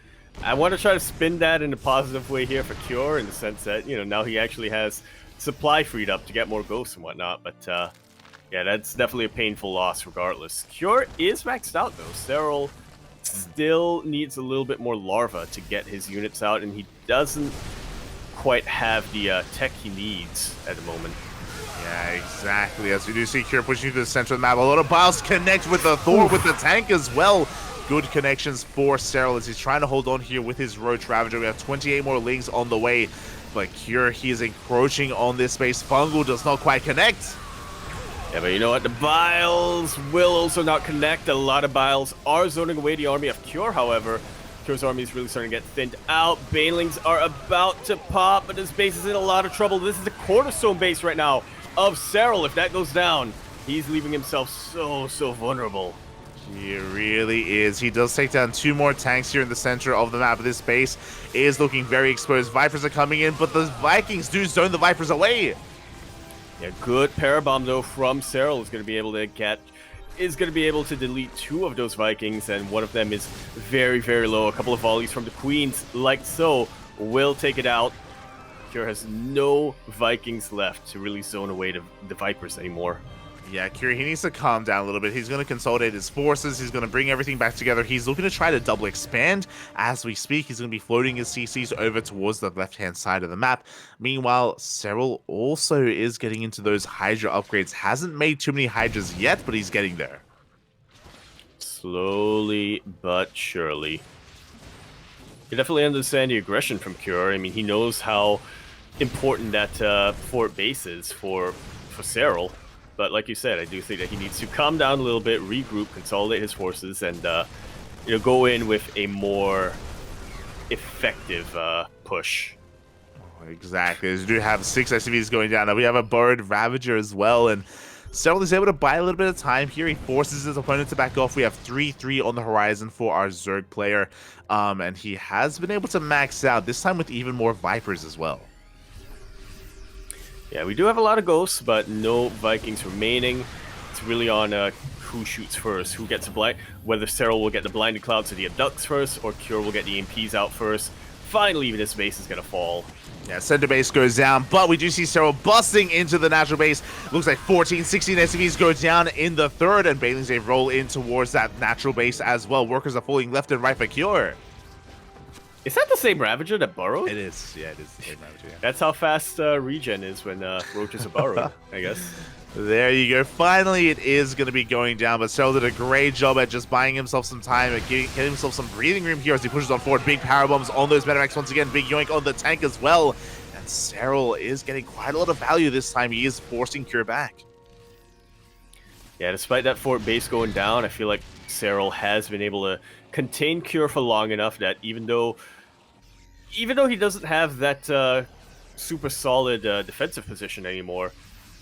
I want to try to spin that in a positive way here for Cure, in the sense that, now he actually has supply freed up to get more ghosts and whatnot. But yeah, that's definitely a painful loss regardless. Cure is maxed out though. Serral still needs a little bit more larva to get his units out, and he doesn't quite have the tech he needs at the moment. Yeah, exactly. As we do see Cure pushing to the center of the map. A lot of biles connect with the Thor, with the tank as well. Good connections for Serral as he's trying to hold on here with his Roach Ravager. We have 28 more lings on the way. But Cure, he is encroaching on this space. Fungal does not quite connect. Yeah, but you know what? The biles will also not connect. A lot of biles are zoning away the army of Cure, however. Cure's army is really starting to get thinned out. Banelings are about to pop, but his base is in a lot of trouble. This is the cornerstone base right now of Serral. If that goes down, he's leaving himself so vulnerable. He really is. He does take down 2 more tanks here in the center of the map. This base is looking very exposed. Vipers are coming in, but the Vikings do zone the Vipers away. Yeah, good parabomb though from Serral is going to be able to get is going to be able to delete 2 of those Vikings, and one of them is very, very low. A couple of volleys from the Queens, like so, will take it out. Cure has no Vikings left to really zone away the Vipers anymore. Yeah, Kiri, he needs to calm down a little bit. He's going to consolidate his forces. He's going to bring everything back together. He's looking to try to double expand as we speak. He's going to be floating his CCs over towards the left-hand side of the map. Meanwhile, Serral also is getting into those Hydra upgrades. Hasn't made too many Hydras yet, but he's getting there. Slowly but surely. You definitely understand the aggression from Cure. I mean, he knows how important that fort base is for Serral. But like you said, I do think that he needs to calm down a little bit, regroup, consolidate his forces, and go in with a more effective push. Exactly. We do have 6 SCVs going down. Now we have a Burrowed Ravager as well, and Serral is able to buy a little bit of time here. He forces his opponent to back off. We have 3-3 on the horizon for our Zerg player, and he has been able to max out, this time with even more Vipers as well. Yeah, we do have a lot of ghosts, but no Vikings remaining. It's really on who shoots first, who gets a blind, whether Serral will get the blinded clouds or the abducts first, or Cure will get the EMPs out first. Finally, this base is going to fall. Yeah, center base goes down, but we do see Serral busting into the natural base. Looks like 14, 16 SCVs go down in the third, and Bailings, they roll in towards that natural base as well. Workers are falling left and right for Cure. Is that the same Ravager that burrowed? It is. Yeah, it is the same Ravager. Yeah. That's how fast regen is when roaches are burrowed, I guess. There you go. Finally, it is going to be going down, but Serral did a great job at just buying himself some time and getting himself some breathing room here as he pushes on forward. Big power bombs on those Medivacs once again. Big yoink on the tank as well. And Serral is getting quite a lot of value this time. He is forcing Cure back. Yeah, despite that fort base going down, I feel like Serral has been able to contain Cure for long enough that even though he doesn't have that super solid defensive position anymore,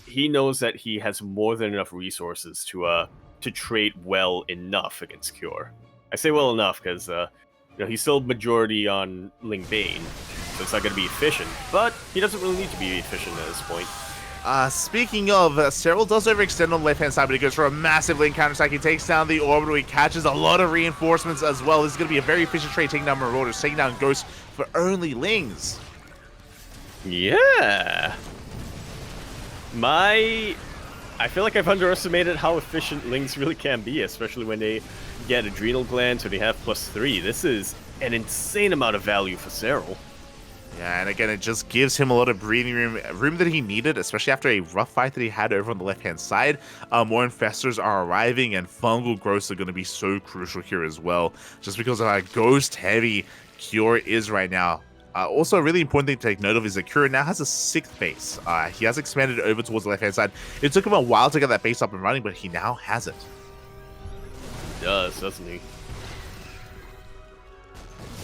he knows that he has more than enough resources to trade well enough against Cure. I say well enough because he's still majority on Ling Bane, so it's not going to be efficient. But he doesn't really need to be efficient at this point. Speaking of, Serral does overextend on the left-hand side, but he goes for a massive lane counterattack. He takes down the Orbital. He catches a lot of reinforcements as well. This is going to be a very efficient trade, taking down Marauders, taking down Ghosts for only Lings. Yeah. I feel like I've underestimated how efficient Lings really can be, especially when they get Adrenal Glands or they have +3. This is an insane amount of value for Serral. Yeah, and again, it just gives him a lot of breathing room that he needed, especially after a rough fight that he had over on the left-hand side. More Infestors are arriving, and Fungal Growths are going to be so crucial here as well, just because of how ghost-heavy Cure is right now. Also, a really important thing to take note of is that Cure now has a 6th base. He has expanded over towards the left-hand side. It took him a while to get that base up and running, but he now has it. He does, doesn't he?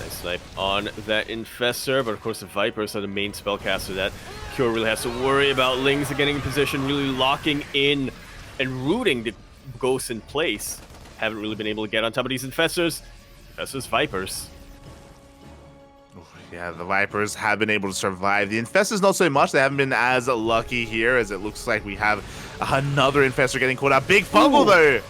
Nice snipe on that Infestor, but of course the Vipers are the main spellcaster that Cure really has to worry about. Lings are getting in position, really locking in and rooting the Ghosts in place. Haven't really been able to get on top of these Infestors. Infestors, Vipers. Yeah, the Vipers have been able to survive. The Infestors not so much. They haven't been as lucky here, as it looks like we have another Infestor getting caught out. Big Fungal though!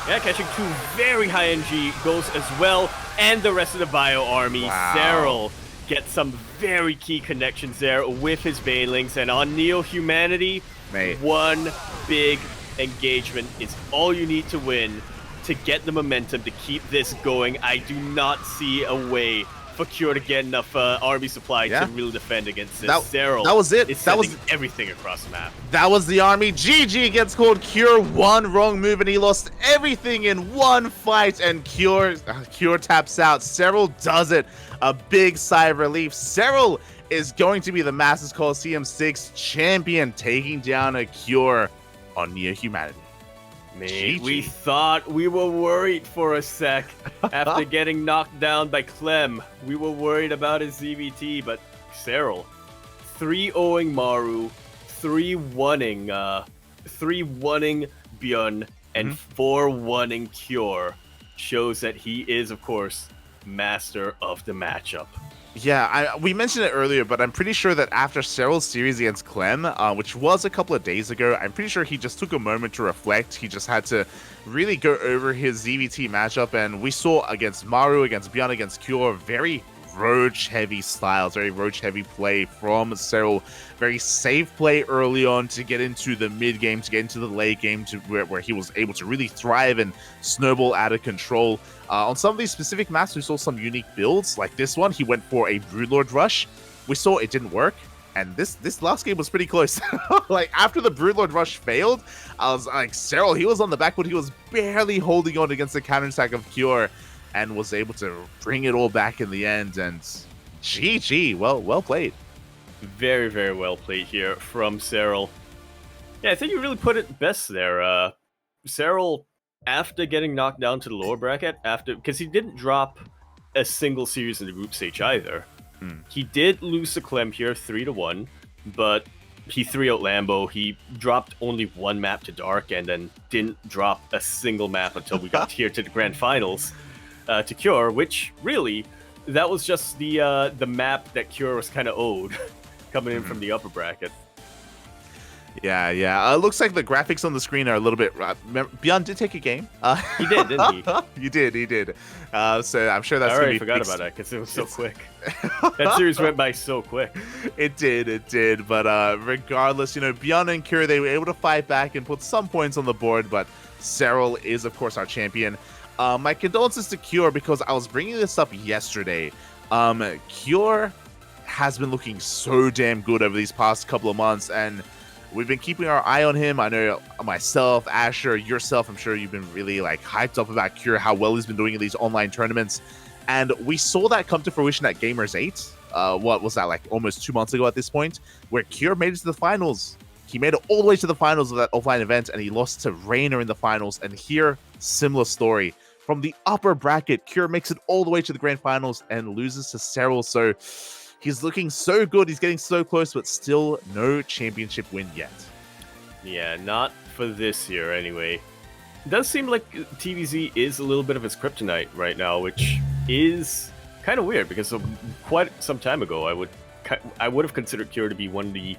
Yeah, catching 2 very high NG Ghosts as well, and the rest of the Bio army. Wow. Serral gets some very key connections there with his Banelings, and on Neo Humanity, one big engagement is all you need to win to get the momentum to keep this going. I do not see a way for Cure to get enough army supply to really defend against this. Serral that was it. Is sending everything across the map. That was the army. GG gets called. Cure, one wrong move and he lost everything in one fight, and Cure taps out. Serral does it. A big sigh of relief. Serral is going to be the Masters Coliseum 6 champion, taking down a Cure on Neo Humanity. Mate, we thought, we were worried for a sec after getting knocked down by Clem. We were worried about his ZvT, but Serral, 3-0ing Maru, 3-1ing Bjorn, and 4-1ing Cure shows that he is, of course, master of the matchup. Yeah, we mentioned it earlier, but I'm pretty sure that after Serral's series against Clem, which was a couple of days ago, I'm pretty sure he just took a moment to reflect. He just had to really go over his ZvT matchup, and we saw against Maru, against Beyond, against Cure, very roach-heavy styles, very roach-heavy play from Serral. Very safe play early on to get into the mid-game, to get into the late game, to where he was able to really thrive and snowball out of control. On some of these specific maps, we saw some unique builds. Like this one, he went for a Broodlord Rush. We saw it didn't work, and this last game was pretty close. Like, after the Broodlord Rush failed, I was like, Serral, he was on the back foot. He was barely holding on against the counterattack of Cure, and was able to bring it all back in the end. And GG, well played. Very, very well played here from Serral. Yeah, I think you really put it best there. Serral, after getting knocked down to the lower bracket, because he didn't drop a single series in the group stage either. He did lose to Clem here 3-1, but he 3-0 Lambo. He dropped only one map to Dark, and then didn't drop a single map until we got here to the grand finals to Cure, which really, that was just the map that Cure was kind of owed coming in from the upper bracket. Yeah. It looks like the graphics on the screen are a little bit... Beyond did take a game. He did, didn't he? He did. So I'm sure that's I going to already be forgot fixed. about that because it was so quick. That series went by so quick. It did. But regardless, Beyond and Cure, they were able to fight back and put some points on the board. But Serral is, of course, our champion. My condolences to Cure, because I was bringing this up yesterday. Cure has been looking so damn good over these past couple of months, and we've been keeping our eye on him. I know myself, Asher, yourself, I'm sure you've been really hyped up about Cure, how well he's been doing in these online tournaments. And we saw that come to fruition at Gamers 8. What was that, almost 2 months ago at this point, where Cure made it to the finals. He made it all the way to the finals of that offline event, and he lost to Rainer in the finals. And here, similar story. From the upper bracket, Cure makes it all the way to the grand finals and loses to Serral. So he's looking so good. He's getting so close, but still no championship win yet. Yeah, not for this year anyway. It does seem like TVZ is a little bit of his kryptonite right now, which is kind of weird because quite some time ago I would have considered Cure to be one of the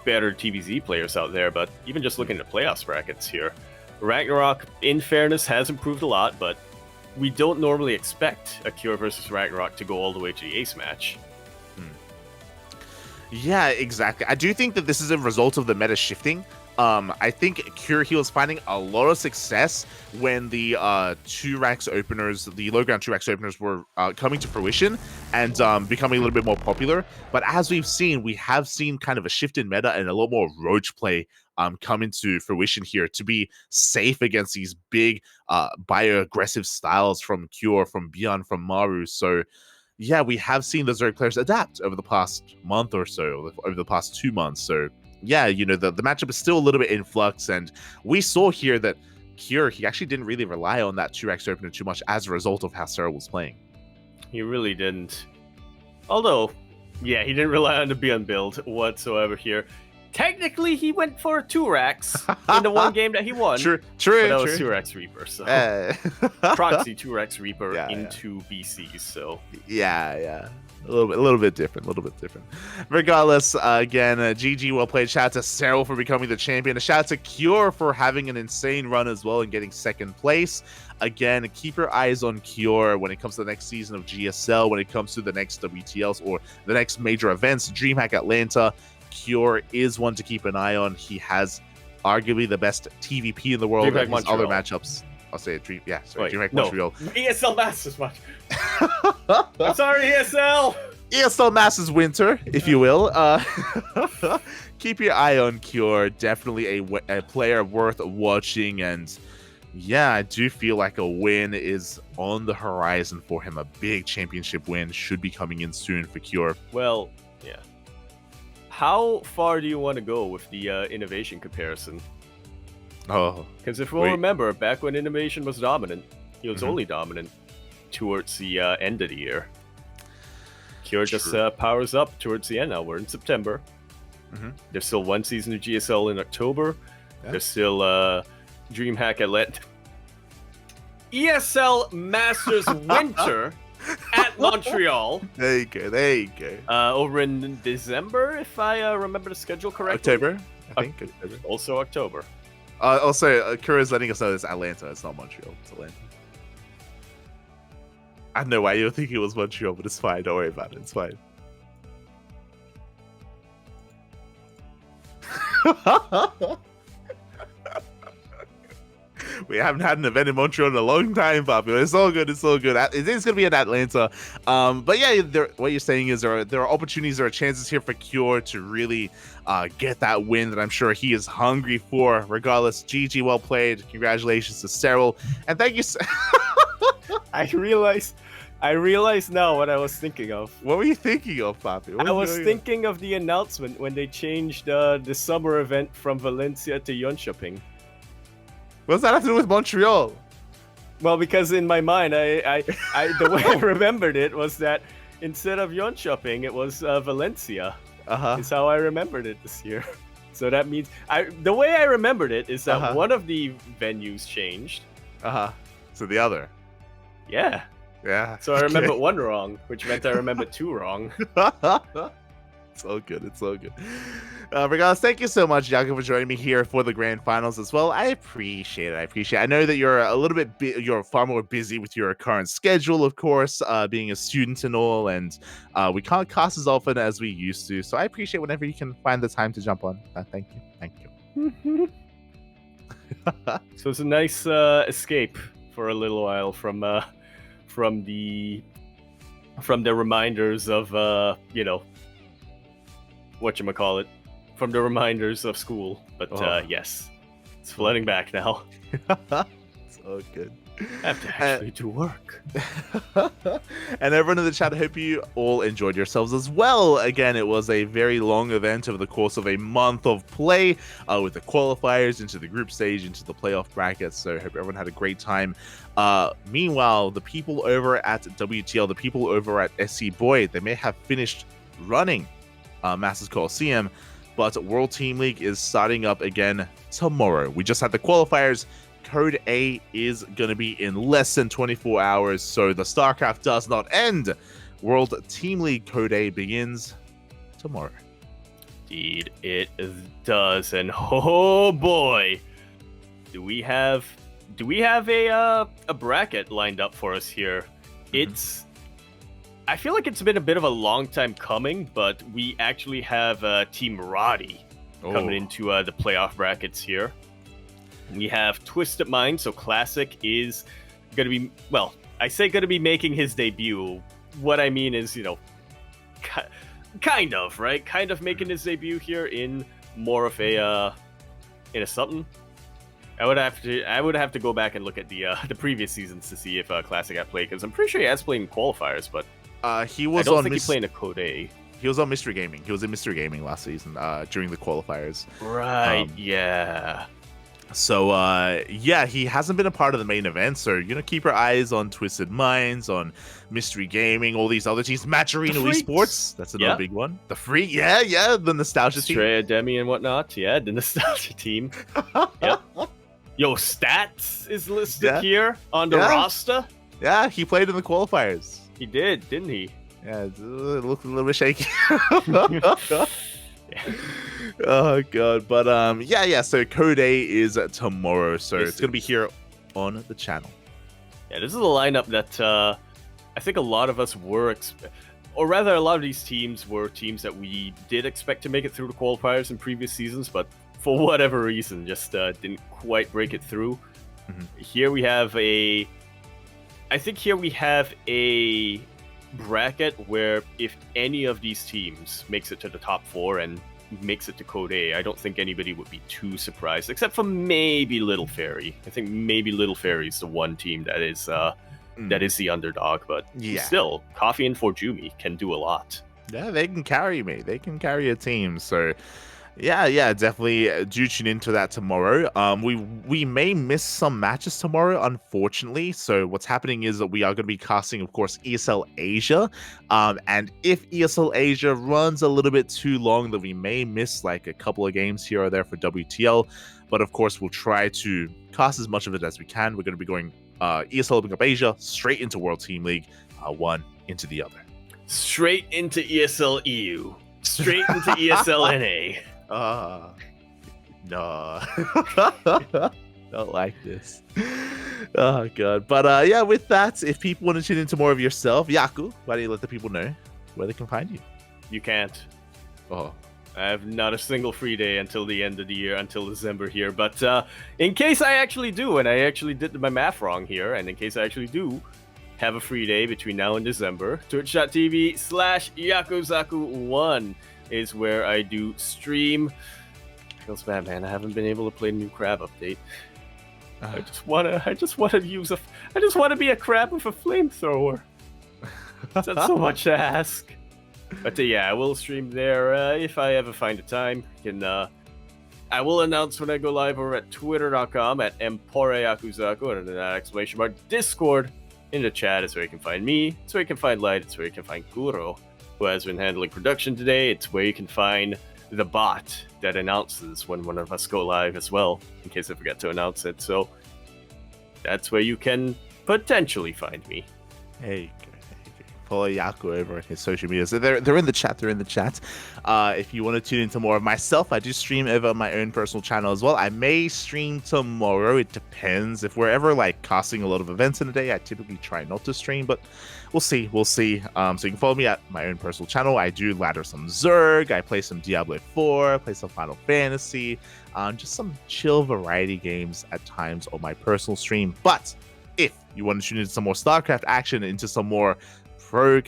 better TVZ players out there, but even just looking at the playoffs brackets here, Ragnarok, in fairness, has improved a lot, but we don't normally expect a Cure versus Ragnarok to go all the way to the ace match. Yeah, exactly. I do think that this is a result of the meta shifting. I think Cure, he was finding a lot of success when the 2-Rax openers, the low ground 2-Rax openers were coming to fruition and becoming a little bit more popular. But as we have seen kind of a shift in meta and a lot more roach play come into fruition here to be safe against these big bio-aggressive styles from Cure, from Beyond, from Maru. So yeah, we have seen the Zerg players adapt over the past month or so, over the past 2 months. So yeah, the matchup is still a little bit in flux, and we saw here that Cure, he actually didn't really rely on that 2-Rax opener too much as a result of how Serral was playing. He really didn't. Although, yeah, he didn't rely on the Beyond build whatsoever here. Technically, he went for a 2-Rax in the one game that he won. True. But that was 2-Rax Reaper, so proxy 2-Rax Reaper into BCs. So yeah, a little bit different. Regardless, again, GG, well played. Shout out to Serral for becoming the champion. A shout out to Cure for having an insane run as well and getting second place. Again, keep your eyes on Cure when it comes to the next season of GSL, when it comes to the next WTLs or the next major events. DreamHack Atlanta. Cure is one to keep an eye on. He arguably the best TVP in the world. DreamHack And his other matchups, I'll say it. DreamHack Montreal. ESL Masters match. I'm sorry, ESL. ESL Masters Winter, if you will. Keep your eye on Cure. Definitely a player worth watching. And yeah, I do feel like a win is on the horizon for him. A big championship win should be coming in soon for Cure. Well, yeah. How far do you want to go with the innovation comparison? Oh, because if we'll remember, back when innovation was dominant, he was only dominant towards the end of the year. Cure just powers up towards the end now. We're in September. There's still one season of GSL in October. There's still DreamHack Atlanta. ESL Masters Winter at at Montreal. There you go. There you go. Over in December, if I remember the schedule correctly. October, I think. October. Also October. Also, Kura's letting us know it's Atlanta. It's not Montreal. It's Atlanta. I know why you're thinking it was Montreal, but it's fine. Don't worry about it. It's fine. We haven't had an event in Montreal in a long time, Fabio. It's all good. It's all good. It is going to be in Atlanta. But yeah, what you're saying is there are opportunities, there are chances here for Cure to really get that win that I'm sure he is hungry for. Regardless, GG, well played. Congratulations to Serral. And thank you. I realize now what I was thinking of. What were you thinking of, Fabio? I was thinking of the announcement when they changed the summer event from Valencia to Jönköping. What does that have to do with Montreal? Well, because in my mind, I the way I remembered it was that instead of Jönköping, it was Valencia. Is how I remembered it this year. So that means the way I remembered it is that one of the venues changed. So the other. Yeah. Yeah. So I remembered one wrong, which meant I remembered two wrong. It's all good. It's all good. Regardless, thank you so much, Yaku, for joining me here for the grand finals as well. I appreciate it. I know that you're a little bit, you're far more busy with your current schedule, of course, being a student and all, and we can't cast as often as we used to. So I appreciate whenever you can find the time to jump on. Thank you. So it's a nice escape for a little while from the reminders of whatchamacallit, from the reminders of school. But yes, it's flooding back now. It's all good. I have to actually do work. And everyone in the chat, I hope you all enjoyed yourselves as well. Again, it was a very long event over the course of a month of play, with the qualifiers into the group stage, into the playoff brackets. So I hope everyone had a great time. Meanwhile, the people over at WTL, the people over at SC Boy, they may have finished running Masters Coliseum, but World Team League is starting up again tomorrow. We just had the qualifiers. Code A is going to be in less than 24 hours, so the StarCraft does not end. World Team League Code A begins tomorrow. Indeed, it does, and oh boy, do we have a bracket lined up for us here. I feel like it's been a bit of a long time coming, but we actually have Team Roddy coming into the playoff brackets here. We have Twisted Mind, so Classic is going to be, well, I say going to be making his debut. What I mean is, kind of, right? Kind of making his debut here in more of a something. I would have to go back and look at the previous seasons to see if Classic had played, because I'm pretty sure he has played in qualifiers, but he was I don't think he played in a Code A. He was on Mystery Gaming. He was in Mystery Gaming last season during the qualifiers. Right, yeah. So, yeah, he hasn't been a part of the main event, so, keep your eyes on Twisted Minds, on Mystery Gaming, all these other teams. Matcherino Esports, that's another big one. The Freak, yeah, the Nostalgia team. Estrella, Demi, and whatnot, yeah, the Nostalgia team. Yep. Yo, Stats is listed here on the roster. Yeah, he played in the qualifiers. He did, didn't he? Yeah, it looked a little bit shaky. Oh god, but yeah, so Code A is tomorrow, so it's gonna be here on the channel. Yeah, this is a lineup that I think a lot of us were or rather a lot of these teams were teams that we did expect to make it through the qualifiers in previous seasons, but for whatever reason just didn't quite break it through. Here we have a bracket where if any of these teams makes it to the top 4 and makes it to Code A, I don't think anybody would be too surprised, except for maybe Little Fairy. I think maybe Little Fairy is the one team that is the underdog, but still, Coffee and Forjumi can do a lot. Yeah, they can carry me. They can carry a team, so yeah, definitely do tune into that tomorrow. We may miss some matches tomorrow, unfortunately. So what's happening is that we are going to be casting, of course, ESL Asia. And if ESL Asia runs a little bit too long, then we may miss like a couple of games here or there for WTL. But of course, we'll try to cast as much of it as we can. We're going to be going ESL Opening Up Asia straight into World Team League. one into the other. Straight into ESL EU. Straight into ESL NA. No. Don't like this. Oh god. But yeah, with that, if people want to tune into more of yourself, Yaku, why don't you let the people know where they can find you? You can't. Oh. I have not a single free day until the end of the year, until December here. But in case I actually do, and I actually did my math wrong here, and in case I actually do have a free day between now and December, twitch.tv/Yakuzaku1 is where I do stream. Feels bad, man. I haven't been able to play the new crab update. I just wanna be a crab with a flamethrower. That's so much to ask. But yeah, I will stream there if I ever find a time. I will announce when I go live over at twitter.com at @EmporeYakuzaku and then !! Discord. In the chat is where you can find me. It's where you can find Light. It's where you can find Kuro, who has been handling production today. It's where you can find the bot that announces when one of us go live as well, in case I forget to announce it. So that's where you can potentially find me. Hey, follow Yaku over on his social media. So they're in the chat. If you want to tune into more of myself, I do stream over on my own personal channel as well. I may stream tomorrow. It depends. If we're ever like casting a lot of events in a day, I typically try not to stream, but we'll see. So you can follow me at my own personal channel. I do ladder some Zerg. I play some Diablo 4. Play some Final Fantasy. Just some chill variety games at times on my personal stream. But if you want to tune into some more StarCraft action, into some more pro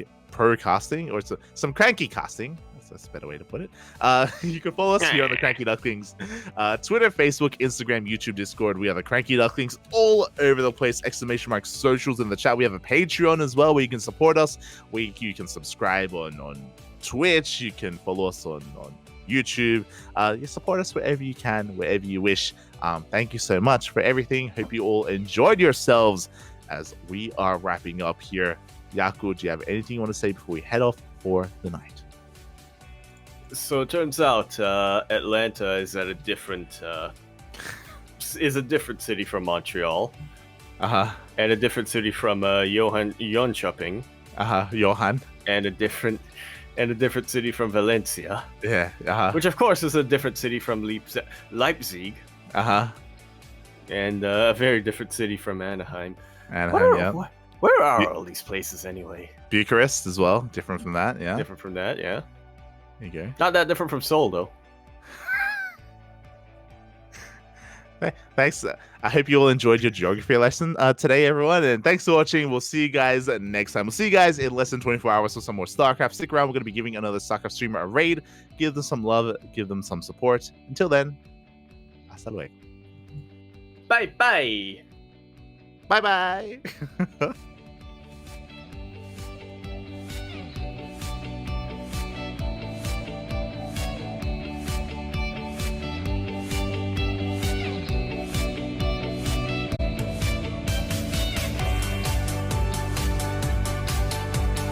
casting, or some CranKy casting, that's a better way to put it, you can follow us here on the CranKy Ducklings Twitter, Facebook, Instagram, YouTube, Discord. We are the CranKy Ducklings all over the place. ! Socials in the chat. We have a Patreon as well where you can support us, where you can subscribe on Twitch. You can follow us on YouTube. You support us wherever you can, wherever you wish. Thank you so much for everything. Hope you all enjoyed yourselves as we are wrapping up here. Yaku, do you have anything you want to say before we head off for the night? So it turns out Atlanta is at a different city from Montreal. And a different city from Jönköping. Johan. And a different city from Valencia. Yeah. Which of course is a different city from Leipzig. And a very different city from Anaheim. Where are all these places anyway? Bucharest as well. Different from that, yeah. Different from that, yeah. There you go. Not that different from Seoul, though. Thanks. I hope you all enjoyed your geography lesson today, everyone. And thanks for watching. We'll see you guys next time. We'll see you guys in less than 24 hours for some more StarCraft. Stick around. We're going to be giving another StarCraft streamer a raid. Give them some love. Give them some support. Until then, hasta luego. Bye-bye. Bye-bye.